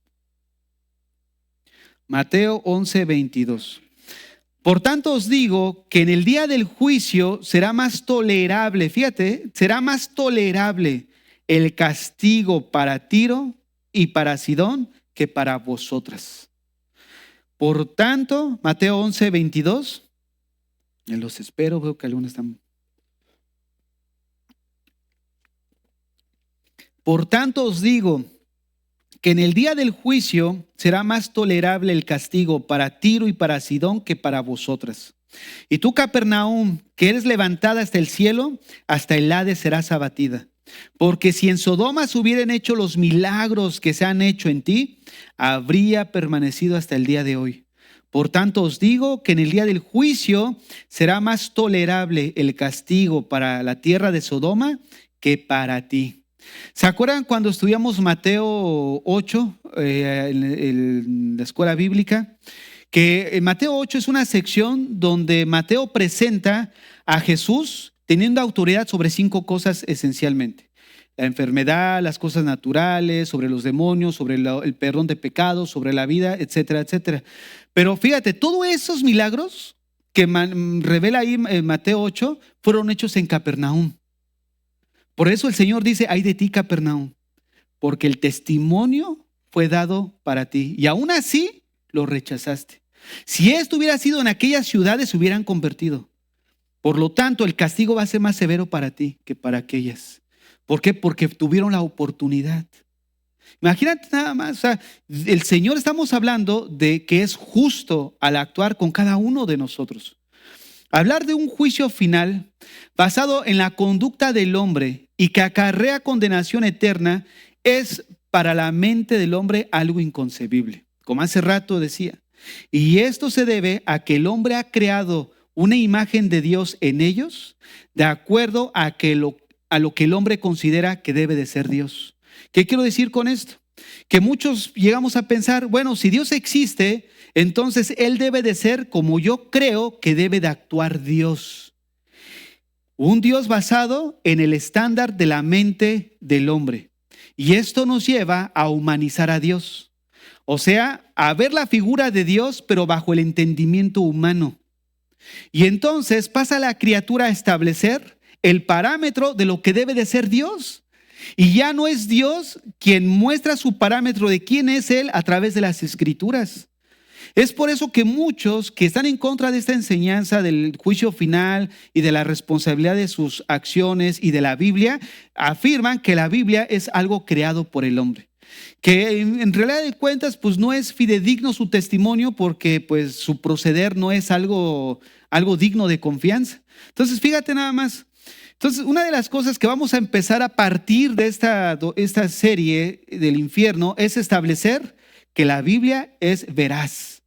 Mateo 11, 22. Por tanto os digo que en el día del juicio será más tolerable, fíjate, será más tolerable el castigo para Tiro y para Sidón que para vosotras. Por tanto, Mateo 11, 22. Los espero, veo que algunos están. Por tanto os digo que en el día del juicio será más tolerable el castigo para Tiro y para Sidón que para vosotras. Y tú, Capernaum, que eres levantada hasta el cielo, hasta el Hades serás abatida. Porque si en Sodoma se hubieran hecho los milagros que se han hecho en ti, habría permanecido hasta el día de hoy. Por tanto os digo que en el día del juicio será más tolerable el castigo para la tierra de Sodoma que para ti. ¿Se acuerdan cuando estudiamos Mateo 8 en la escuela bíblica? Que en Mateo 8 es una sección donde Mateo presenta a Jesús teniendo autoridad sobre 5 cosas esencialmente: la enfermedad, las cosas naturales, sobre los demonios, sobre el perdón de pecados, sobre la vida, etcétera, etcétera. Pero fíjate, todos esos milagros que revela ahí en Mateo 8 fueron hechos en Capernaum. Por eso el Señor dice: ay de ti, Capernaum, porque el testimonio fue dado para ti y aún así lo rechazaste. Si esto hubiera sido en aquellas ciudades, se hubieran convertido. Por lo tanto, el castigo va a ser más severo para ti que para aquellas. ¿Por qué? Porque tuvieron la oportunidad. Imagínate nada más, o sea, el Señor, estamos hablando de que es justo al actuar con cada uno de nosotros. Hablar de un juicio final basado en la conducta del hombre y que acarrea condenación eterna es para la mente del hombre algo inconcebible, como hace rato decía. Y esto se debe a que el hombre ha creado una imagen de Dios en ellos de acuerdo a lo que el hombre considera que debe de ser Dios. ¿Qué quiero decir con esto? Que muchos llegamos a pensar, bueno, si Dios existe, entonces Él debe de ser como yo creo que debe de actuar Dios. Un Dios basado en el estándar de la mente del hombre. Y esto nos lleva a humanizar a Dios. O sea, a ver la figura de Dios, pero bajo el entendimiento humano. Y entonces pasa la criatura a establecer el parámetro de lo que debe de ser Dios. Y ya no es Dios quien muestra su parámetro de quién es Él a través de las Escrituras. Es por eso que muchos que están en contra de esta enseñanza del juicio final y de la responsabilidad de sus acciones y de la Biblia, afirman que la Biblia es algo creado por el hombre. Que en realidad de cuentas pues no es fidedigno su testimonio porque pues su proceder no es algo digno de confianza. Entonces fíjate nada más. Entonces una de las cosas que vamos a empezar a partir de esta serie del infierno es establecer que la Biblia es veraz,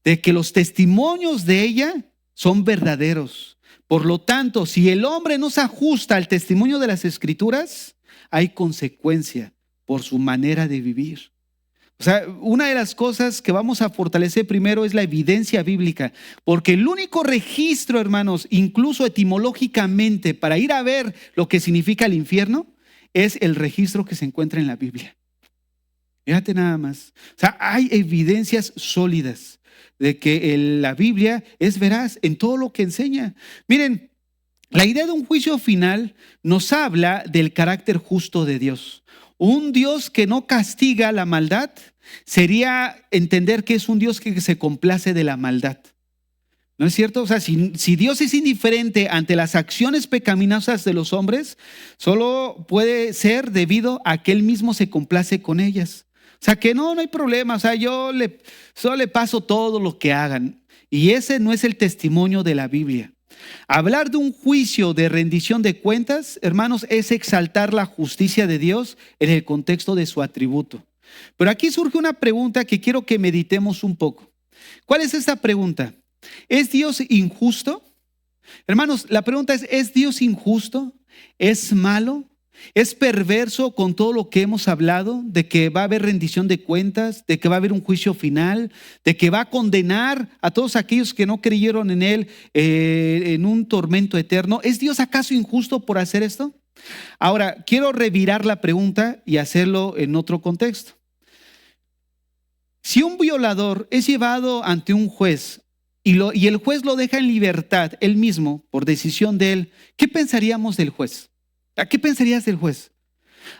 de que los testimonios de ella son verdaderos. Por lo tanto, si el hombre no se ajusta al testimonio de las Escrituras, hay consecuencia por su manera de vivir. O sea, una de las cosas que vamos a fortalecer primero es la evidencia bíblica, porque el único registro, hermanos, incluso etimológicamente, para ir a ver lo que significa el infierno, es el registro que se encuentra en la Biblia. Fíjate nada más. O sea, hay evidencias sólidas de que la Biblia es veraz en todo lo que enseña. Miren, la idea de un juicio final nos habla del carácter justo de Dios. Un Dios que no castiga la maldad sería entender que es un Dios que se complace de la maldad. ¿No es cierto? O sea, si Dios es indiferente ante las acciones pecaminosas de los hombres, solo puede ser debido a que Él mismo se complace con ellas. O sea, que no hay problema. O sea, solo le paso todo lo que hagan. Y ese no es el testimonio de la Biblia. Hablar de un juicio de rendición de cuentas, hermanos, es exaltar la justicia de Dios en el contexto de su atributo. Pero aquí surge una pregunta que quiero que meditemos un poco. ¿Cuál es esta pregunta? ¿Es Dios injusto? Hermanos, la pregunta ¿es Dios injusto? ¿Es malo? ¿Es perverso con todo lo que hemos hablado? De que va a haber rendición de cuentas, de que va a haber un juicio final, de que va a condenar a todos aquellos que no creyeron en Él en un tormento eterno. ¿Es Dios acaso injusto por hacer esto? Ahora, quiero revirar la pregunta y hacerlo en otro contexto. Si un violador es llevado ante un juez y el juez lo deja en libertad él mismo por decisión de él, ¿qué pensaríamos del juez? ¿A qué pensarías del juez?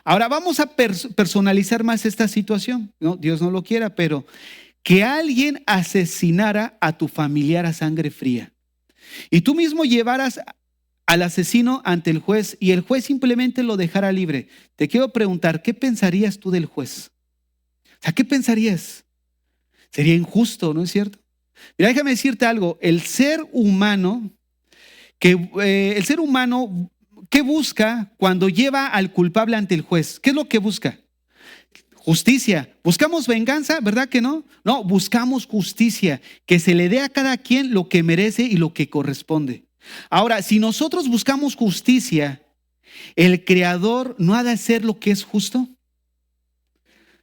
Ahora vamos a personalizar más esta situación, ¿no? Dios no lo quiera, pero que alguien asesinara a tu familiar a sangre fría y tú mismo llevaras al asesino ante el juez y el juez simplemente lo dejara libre. Te quiero preguntar, ¿qué pensarías tú del juez? O sea, ¿qué pensarías? Sería injusto, ¿no es cierto? Mira, déjame decirte algo. El ser humano, ¿qué busca cuando lleva al culpable ante el juez? ¿Qué es lo que busca? Justicia. ¿Buscamos venganza? ¿Verdad que no? No, buscamos justicia, que se le dé a cada quien lo que merece y lo que corresponde. Ahora, si nosotros buscamos justicia, ¿el Creador no ha de hacer lo que es justo?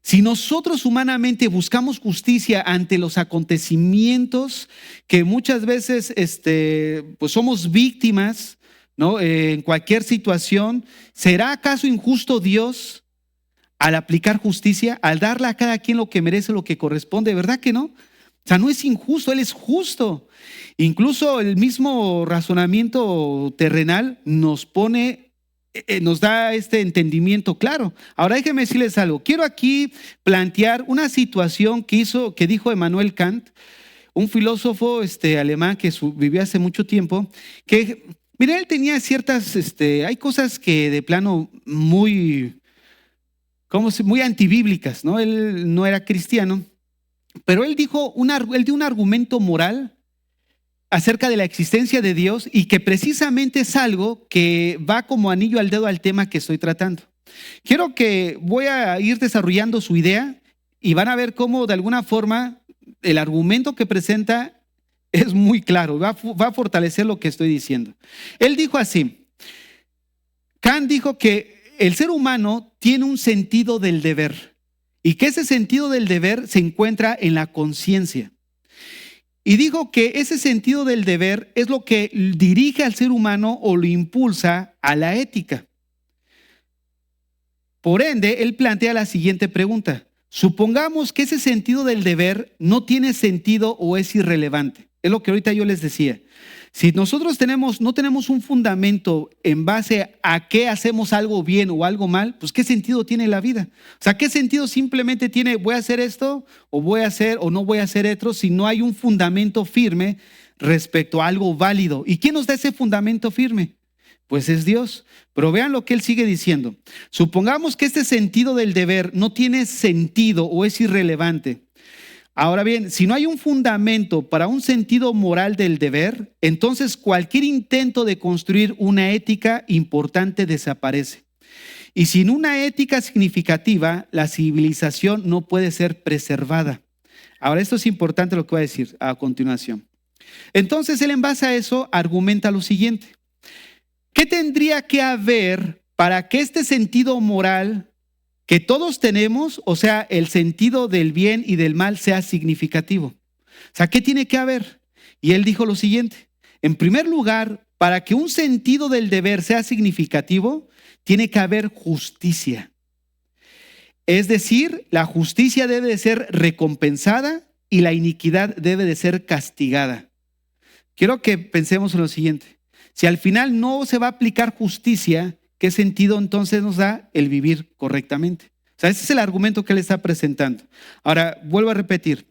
Si nosotros humanamente buscamos justicia ante los acontecimientos que muchas veces pues somos víctimas, ¿no? En cualquier situación. ¿Será acaso injusto Dios al aplicar justicia, al darle a cada quien lo que merece, lo que corresponde? ¿Verdad que no? O sea, no es injusto, Él es justo. Incluso el mismo razonamiento terrenal nos pone, nos da este entendimiento claro. Ahora déjenme decirles algo. Quiero aquí plantear una situación que dijo Emmanuel Kant, un filósofo alemán que vivió hace mucho tiempo, que, mira, él tenía ciertas, hay cosas que de plano muy antibíblicas, ¿no? Él no era cristiano, pero él dio un argumento moral acerca de la existencia de Dios y que precisamente es algo que va como anillo al dedo al tema que estoy tratando. Voy a ir desarrollando su idea y van a ver cómo de alguna forma el argumento que presenta es muy claro, va a fortalecer lo que estoy diciendo. Él dijo así, Kant dijo que el ser humano tiene un sentido del deber y que ese sentido del deber se encuentra en la conciencia. Y dijo que ese sentido del deber es lo que dirige al ser humano o lo impulsa a la ética. Por ende, él plantea la siguiente pregunta. Supongamos que ese sentido del deber no tiene sentido o es irrelevante. Es lo que ahorita yo les decía. Si nosotros no tenemos un fundamento en base a qué hacemos algo bien o algo mal, pues ¿qué sentido tiene la vida? O sea, ¿qué sentido simplemente tiene voy a hacer esto o voy a hacer o no voy a hacer esto si no hay un fundamento firme respecto a algo válido? ¿Y quién nos da ese fundamento firme? Pues es Dios. Pero vean lo que él sigue diciendo. Supongamos que este sentido del deber no tiene sentido o es irrelevante. Ahora bien, si no hay un fundamento para un sentido moral del deber, entonces cualquier intento de construir una ética importante desaparece. Y sin una ética significativa, la civilización no puede ser preservada. Ahora, esto es importante lo que voy a decir a continuación. Entonces, él en base a eso argumenta lo siguiente. ¿Qué tendría que haber para que este sentido moral que todos tenemos, o sea, el sentido del bien y del mal sea significativo? O sea, ¿qué tiene que haber? Y él dijo lo siguiente. En primer lugar, para que un sentido del deber sea significativo, tiene que haber justicia. Es decir, la justicia debe de ser recompensada y la iniquidad debe de ser castigada. Quiero que pensemos en lo siguiente. Si al final no se va a aplicar justicia, ¿qué sentido entonces nos da el vivir correctamente? O sea, ese es el argumento que él está presentando. Ahora, vuelvo a repetir.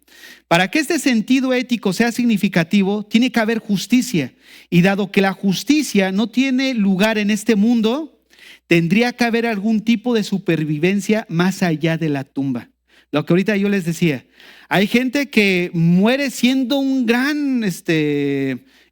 Para que este sentido ético sea significativo, tiene que haber justicia. Y dado que la justicia no tiene lugar en este mundo, tendría que haber algún tipo de supervivencia más allá de la tumba. Lo que ahorita yo les decía. Hay gente que muere siendo un gran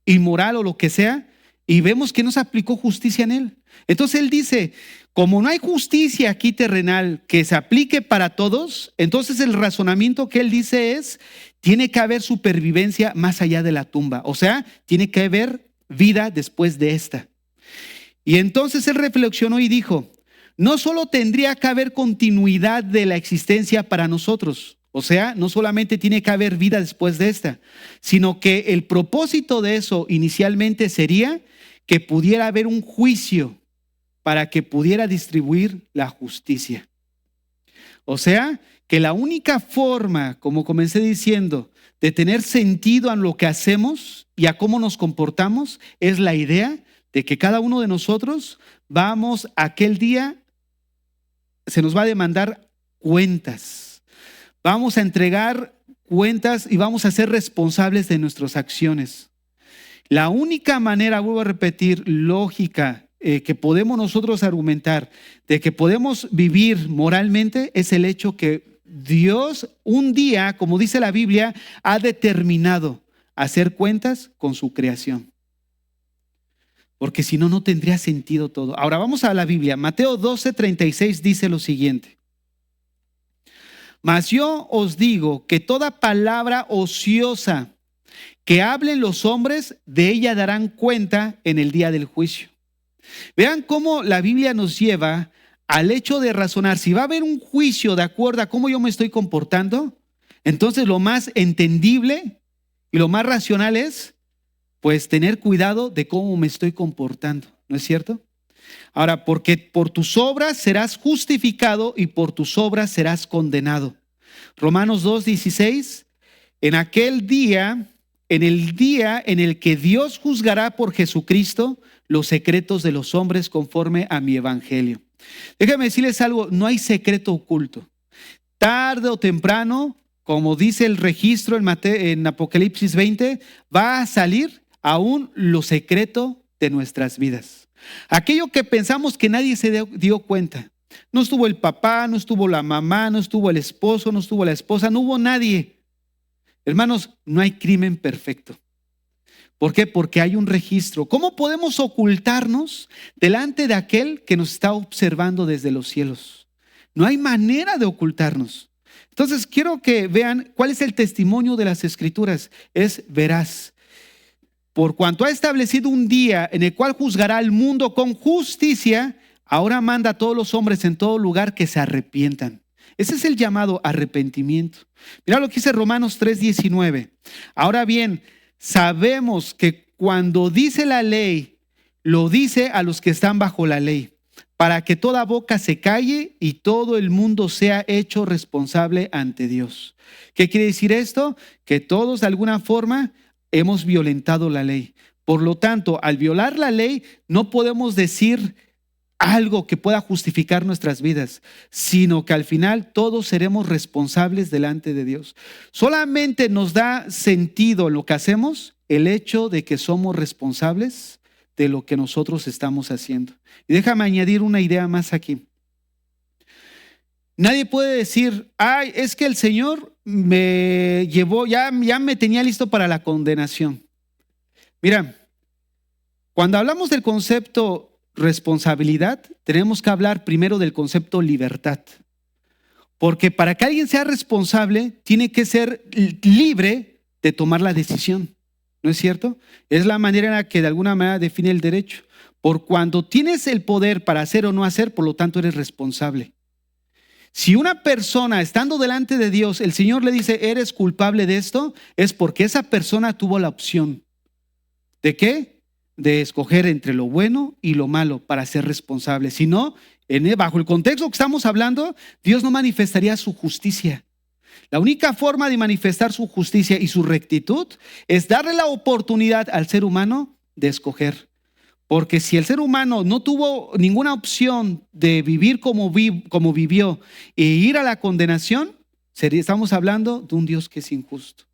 inmoral o lo que sea, y vemos que no se aplicó justicia en él. Entonces él dice, como no hay justicia aquí terrenal que se aplique para todos, entonces el razonamiento que él dice es, tiene que haber supervivencia más allá de la tumba. O sea, tiene que haber vida después de esta. Y entonces él reflexionó y dijo, no solo tendría que haber continuidad de la existencia para nosotros, o sea, no solamente tiene que haber vida después de esta, sino que el propósito de eso inicialmente sería que pudiera haber un juicio para que pudiera distribuir la justicia. O sea, que la única forma, como comencé diciendo, de tener sentido en lo que hacemos y a cómo nos comportamos, es la idea de que cada uno de nosotros vamos aquel día, se nos va a demandar cuentas. Vamos a entregar cuentas y vamos a ser responsables de nuestras acciones. La única manera, vuelvo a repetir, lógica, que podemos nosotros argumentar de que podemos vivir moralmente es el hecho que Dios un día, como dice la Biblia, ha determinado hacer cuentas con su creación. Porque si no, no tendría sentido todo. Ahora vamos a la Biblia. Mateo 12:36 dice lo siguiente. Mas yo os digo que toda palabra ociosa que hablen los hombres, de ella darán cuenta en el día del juicio. Vean cómo la Biblia nos lleva al hecho de razonar. Si va a haber un juicio de acuerdo a cómo yo me estoy comportando, entonces lo más entendible y lo más racional es, pues, tener cuidado de cómo me estoy comportando. ¿no es cierto? Ahora, porque por tus obras serás justificado y por tus obras serás condenado. Romanos 2:16, en aquel día, en el día en el que Dios juzgará por Jesucristo los secretos de los hombres conforme a mi evangelio. Déjame decirles algo, no hay secreto oculto. Tarde o temprano, como dice el registro en Apocalipsis 20, va a salir aún lo secreto de nuestras vidas. Aquello que pensamos que nadie se dio cuenta. No estuvo el papá, no estuvo la mamá, no estuvo el esposo, no estuvo la esposa, no hubo nadie. Hermanos, no hay crimen perfecto. ¿Por qué? Porque hay un registro. ¿Cómo podemos ocultarnos delante de aquel que nos está observando desde los cielos? No hay manera de ocultarnos. Entonces quiero que vean cuál es el testimonio de las Escrituras. Es veraz. Por cuanto ha establecido un día en el cual juzgará al mundo con justicia, ahora manda a todos los hombres en todo lugar que se arrepientan. Ese es el llamado arrepentimiento. Mira lo que dice Romanos 3:19. Ahora bien, sabemos que cuando dice la ley, lo dice a los que están bajo la ley, para que toda boca se calle y todo el mundo sea hecho responsable ante Dios. ¿Qué quiere decir esto? Que todos de alguna forma hemos violentado la ley. Por lo tanto, al violar la ley, no podemos decir algo que pueda justificar nuestras vidas, sino que al final todos seremos responsables delante de Dios. Solamente nos da sentido lo que hacemos el hecho de que somos responsables de lo que nosotros estamos haciendo. Y déjame añadir una idea más aquí. Nadie puede decir, ay, es que el Señor me llevó, ya me tenía listo para la condenación. Mira, cuando hablamos del concepto responsabilidad, tenemos que hablar primero del concepto libertad. Porque para que alguien sea responsable, tiene que ser libre de tomar la decisión. ¿No es cierto? Es la manera en la que de alguna manera define el derecho. Por cuando tienes el poder para hacer o no hacer, por lo tanto eres responsable. Si una persona estando delante de Dios, el Señor le dice, eres culpable de esto, es porque esa persona tuvo la opción. ¿De qué? De escoger entre lo bueno y lo malo para ser responsable. Si no, bajo el contexto que estamos hablando, Dios no manifestaría su justicia. La única forma de manifestar su justicia y su rectitud es darle la oportunidad al ser humano de escoger. Porque si el ser humano no tuvo ninguna opción de vivir como vivió e ir a la condenación, estamos hablando de un Dios que es injusto.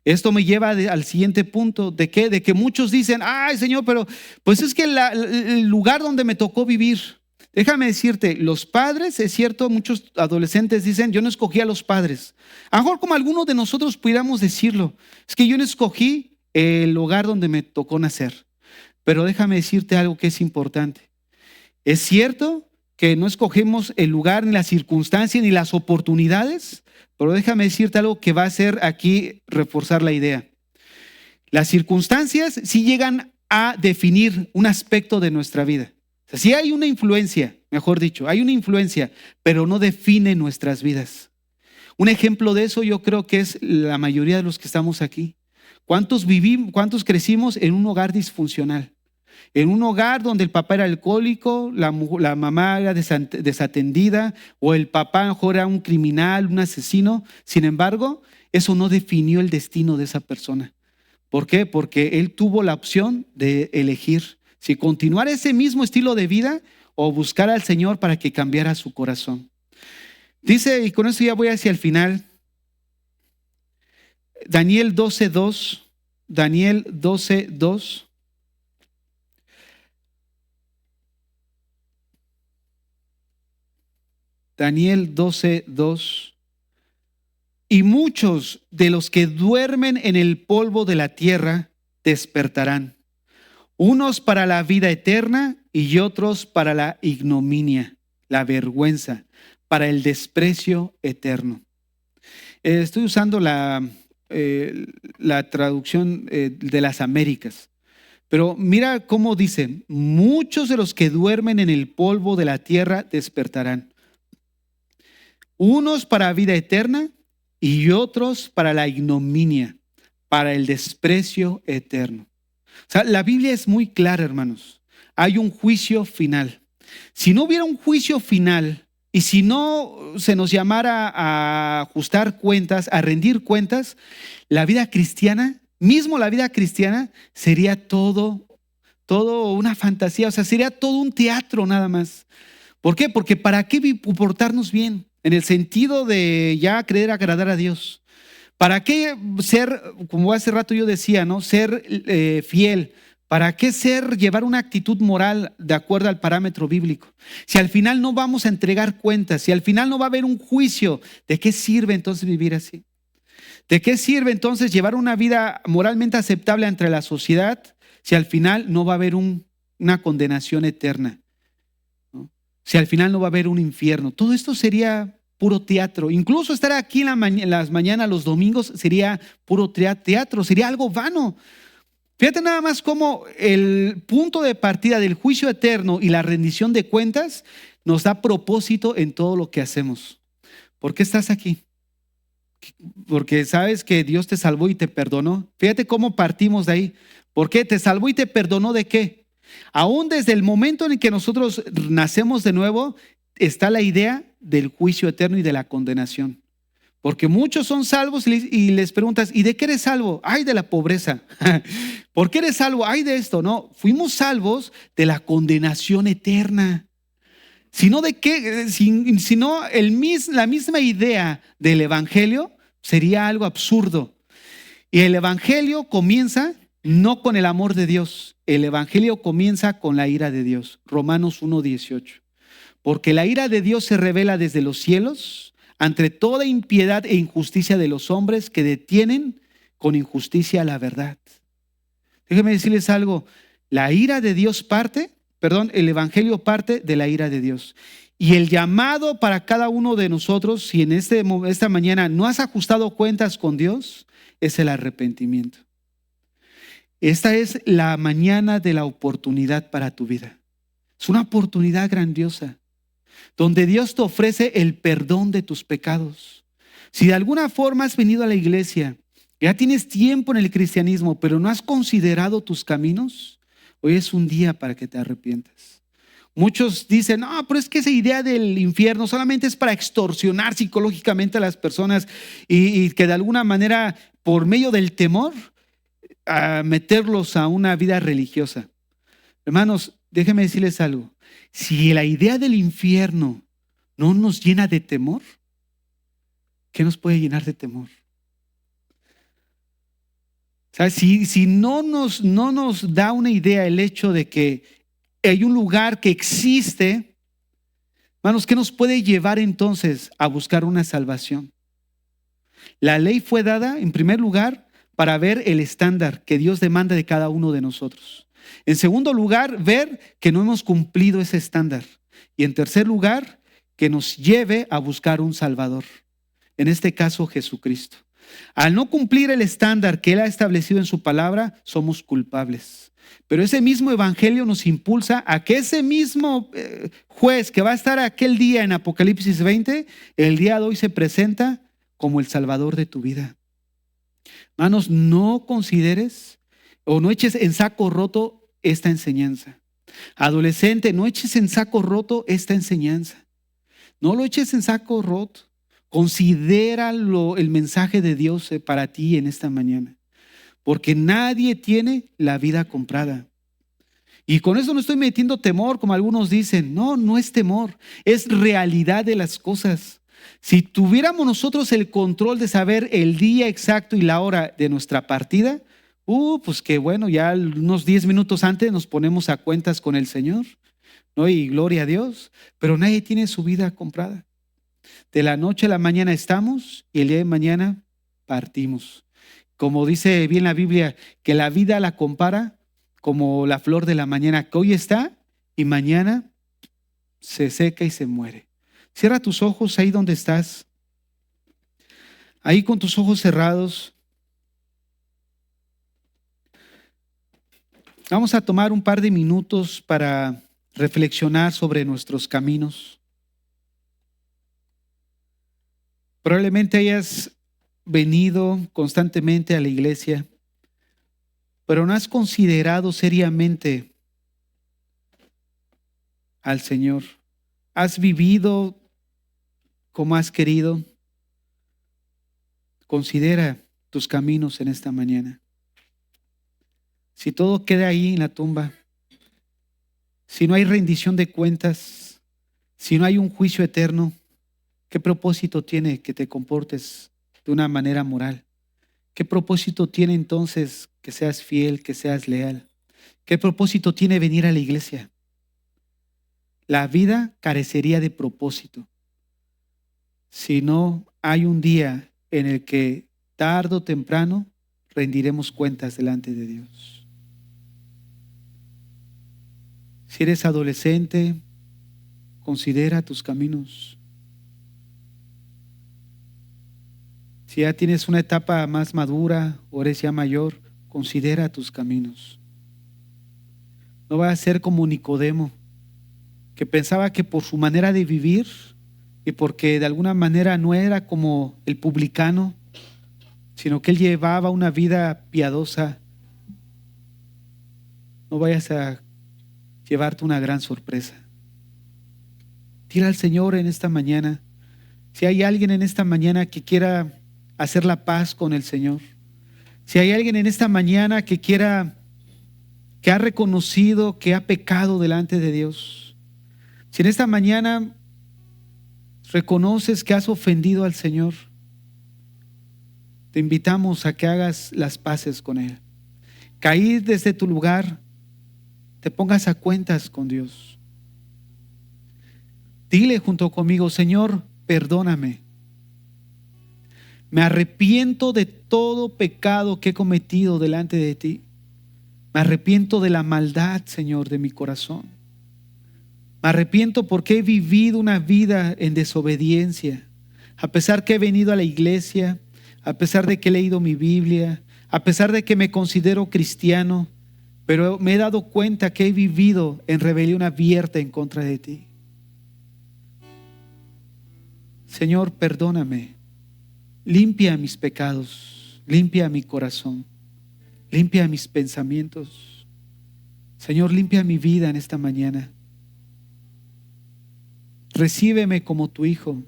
Esto me lleva al siguiente punto. ¿De qué? De que muchos dicen, ay Señor, pero pues es que el lugar donde me tocó vivir. Déjame decirte, los padres, es cierto, muchos adolescentes dicen, yo no escogí a los padres. A lo mejor como algunos de nosotros pudiéramos decirlo, es que yo no escogí el hogar donde me tocó nacer. Pero déjame decirte algo que es importante. Es cierto que no escogemos el lugar, ni las circunstancias, ni las oportunidades, pero déjame decirte algo que va a hacer aquí reforzar la idea. Las circunstancias sí llegan a definir un aspecto de nuestra vida. O sea, sí hay una influencia, mejor dicho, hay una influencia, pero no define nuestras vidas. Un ejemplo de eso yo creo que es la mayoría de los que estamos aquí. ¿Cuántos crecimos en un hogar disfuncional? En un hogar donde el papá era alcohólico, la mamá era desatendida o el papá mejor era un criminal, un asesino. Sin embargo, eso no definió el destino de esa persona. ¿Por qué? Porque él tuvo la opción de elegir si continuar ese mismo estilo de vida o buscar al Señor para que cambiara su corazón. Dice, y con eso ya voy hacia el final, Daniel 12:2. Daniel 12:2. Daniel 12:2. Y muchos de los que duermen en el polvo de la tierra despertarán, unos para la vida eterna y otros para la ignominia, la vergüenza, para el desprecio eterno. Estoy usando la traducción de las Américas. Pero mira cómo dice, muchos de los que duermen en el polvo de la tierra despertarán. Unos para vida eterna y otros para la ignominia, para el desprecio eterno. O sea, la Biblia es muy clara, hermanos. hay un juicio final. Si no hubiera un juicio final y si no se nos llamara a ajustar cuentas, a rendir cuentas, la vida cristiana, mismo la vida cristiana, sería todo una fantasía, o sea, sería todo un teatro nada más. ¿Por qué? Porque ¿para qué portarnos bien? En el sentido de ya querer agradar a Dios. ¿Para qué ser, como hace rato yo decía, ¿no? Ser fiel. ¿Para qué llevar una actitud moral de acuerdo al parámetro bíblico? Si al final no vamos a entregar cuentas, si al final no va a haber un juicio, ¿de qué sirve entonces vivir así? ¿De qué sirve entonces llevar una vida moralmente aceptable entre la sociedad si al final no va a haber una condenación eterna? ¿No? Si al final no va a haber un infierno. Todo esto sería puro teatro. Incluso estar aquí en las mañanas, los domingos, sería puro teatro, sería algo vano. Fíjate nada más cómo el punto de partida del juicio eterno y la rendición de cuentas nos da propósito en todo lo que hacemos. ¿Por qué estás aquí? Porque sabes que Dios te salvó y te perdonó. Fíjate cómo partimos de ahí. ¿Por qué? ¿Te salvó y te perdonó de qué? Aún desde el momento en que nosotros nacemos de nuevo, está la idea del juicio eterno y de la condenación. Porque muchos son salvos y les preguntas, ¿y de qué eres salvo? Ay, de la pobreza. ¿Por qué eres salvo? Ay, de esto. No, fuimos salvos de la condenación eterna. Sino de qué, sino la misma idea del evangelio sería algo absurdo. Y el evangelio comienza no con el amor de Dios. El evangelio comienza con la ira de Dios. Romanos 1:18. Porque la ira de Dios se revela desde los cielos ante toda impiedad e injusticia de los hombres que detienen con injusticia la verdad. Déjenme decirles algo, el evangelio parte de la ira de Dios. Y el llamado para cada uno de nosotros, si en esta mañana no has ajustado cuentas con Dios, es el arrepentimiento. Esta es la mañana de la oportunidad para tu vida. Es una oportunidad grandiosa, donde Dios te ofrece el perdón de tus pecados. Si de alguna forma has venido a la iglesia, ya tienes tiempo en el cristianismo, pero no has considerado tus caminos, hoy es un día para que te arrepientas. Muchos dicen, no, pero es que esa idea del infierno solamente es para extorsionar psicológicamente a las personas y que de alguna manera, por medio del temor, a meterlos a una vida religiosa. Hermanos, déjenme decirles algo. Si la idea del infierno no nos llena de temor, ¿qué nos puede llenar de temor? ¿Sabes? Si no nos da una idea el hecho de que hay un lugar que existe, hermanos, ¿qué nos puede llevar entonces a buscar una salvación? La ley fue dada, en primer lugar, para ver el estándar que Dios demanda de cada uno de nosotros. En segundo lugar, ver que no hemos cumplido ese estándar. Y en tercer lugar, que nos lleve a buscar un Salvador. En este caso, Jesucristo. Al no cumplir el estándar que Él ha establecido en su palabra, somos culpables. Pero ese mismo evangelio nos impulsa a que ese mismo juez que va a estar aquel día en Apocalipsis 20, el día de hoy se presenta como el Salvador de tu vida. Hermanos, no consideres o no eches en saco roto esta enseñanza. Adolescente, no eches en saco roto esta enseñanza. No lo eches en saco roto. Considéralo el mensaje de Dios para ti en esta mañana. Porque nadie tiene la vida comprada. Y con eso no estoy metiendo temor, como algunos dicen. No, no es temor, es realidad de las cosas. Si tuviéramos nosotros el control de saber el día exacto y la hora de nuestra partida, pues que bueno, ya unos 10 minutos antes nos ponemos a cuentas con el Señor, ¿no? Y gloria a Dios, pero nadie tiene su vida comprada. De la noche a la mañana estamos y el día de mañana partimos. Como dice bien la Biblia, que la vida la compara como la flor de la mañana, que hoy está y mañana se seca y se muere. Cierra tus ojos ahí donde estás. Ahí con tus ojos cerrados. Vamos a tomar un par de minutos para reflexionar sobre nuestros caminos. Probablemente hayas venido constantemente a la iglesia, pero no has considerado seriamente al Señor? ¿Has vivido como has querido? Considera tus caminos en esta mañana. Si todo queda ahí en la tumba, si no hay rendición de cuentas, si no hay un juicio eterno, ¿qué propósito tiene que te comportes de una manera moral? ¿Qué propósito tiene entonces que seas fiel, que seas leal? ¿Qué propósito tiene venir a la iglesia? La vida carecería de propósito si no hay un día en el que tarde o temprano rendiremos cuentas delante de Dios. Si eres adolescente, considera tus caminos. Si ya tienes una etapa más madura o eres ya mayor, considera tus caminos. No vayas a ser como Nicodemo, que pensaba que por su manera de vivir y porque de alguna manera no era como el publicano, sino que él llevaba una vida piadosa. No vayas a llevarte una gran sorpresa. Dile al Señor en esta mañana, si hay alguien en esta mañana que quiera hacer la paz con el Señor, si hay alguien en esta mañana que ha reconocido que ha pecado delante de Dios, si en esta mañana reconoces que has ofendido al Señor, te invitamos a que hagas las paces con Él. Caí desde tu lugar, te pongas a cuentas con Dios. Dile junto conmigo, Señor, perdóname. Me arrepiento de todo pecado que he cometido delante de ti. Me arrepiento de la maldad, Señor, de mi corazón. Me arrepiento porque he vivido una vida en desobediencia. A pesar que he venido a la iglesia, a pesar de que he leído mi Biblia, a pesar de que me considero cristiano, pero me he dado cuenta que he vivido en rebelión abierta en contra de ti. Señor, perdóname. Limpia mis pecados, limpia mi corazón, limpia mis pensamientos. Señor, limpia mi vida en esta mañana. Recíbeme como tu hijo.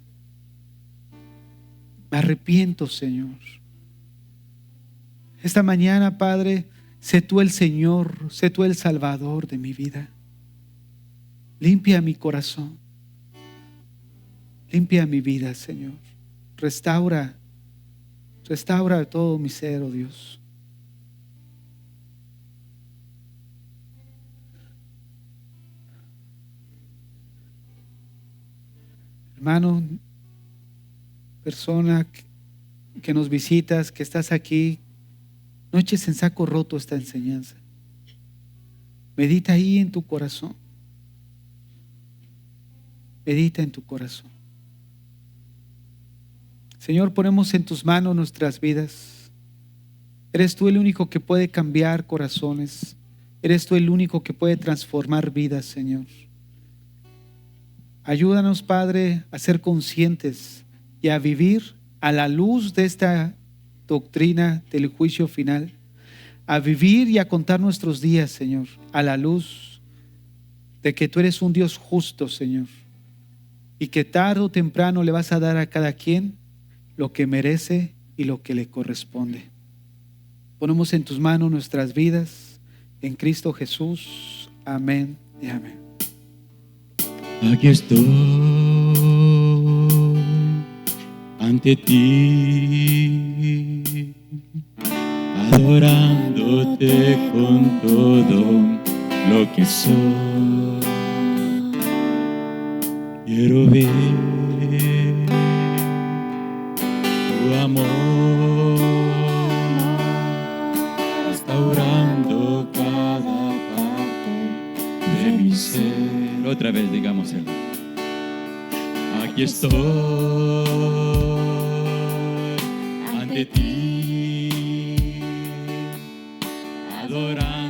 Me arrepiento, Señor. Esta mañana, Padre, sé tú el Señor, sé tú el Salvador de mi vida. Limpia mi corazón. Limpia mi vida, Señor. Restaura todo mi ser, oh Dios. Hermano, persona que nos visitas, que estás aquí, no eches en saco roto esta enseñanza. Medita ahí en tu corazón. Medita en tu corazón. Señor, ponemos en tus manos nuestras vidas. Eres tú el único que puede cambiar corazones. Eres tú el único que puede transformar vidas, Señor. Ayúdanos, Padre, a ser conscientes y a vivir a la luz de esta doctrina del juicio final. A vivir y a contar nuestros días, Señor, a la luz de que tú eres un Dios justo, Señor. Y que tarde o temprano le vas a dar a cada quien lo que merece y lo que le corresponde. Ponemos en tus manos nuestras vidas en Cristo Jesús. Amén y amén. Aquí estoy ante ti, adorándote con todo lo que soy. Quiero ver tu amor restaurando cada parte de mi ser. Otra vez digámoslo. Aquí estoy ante ti, adorando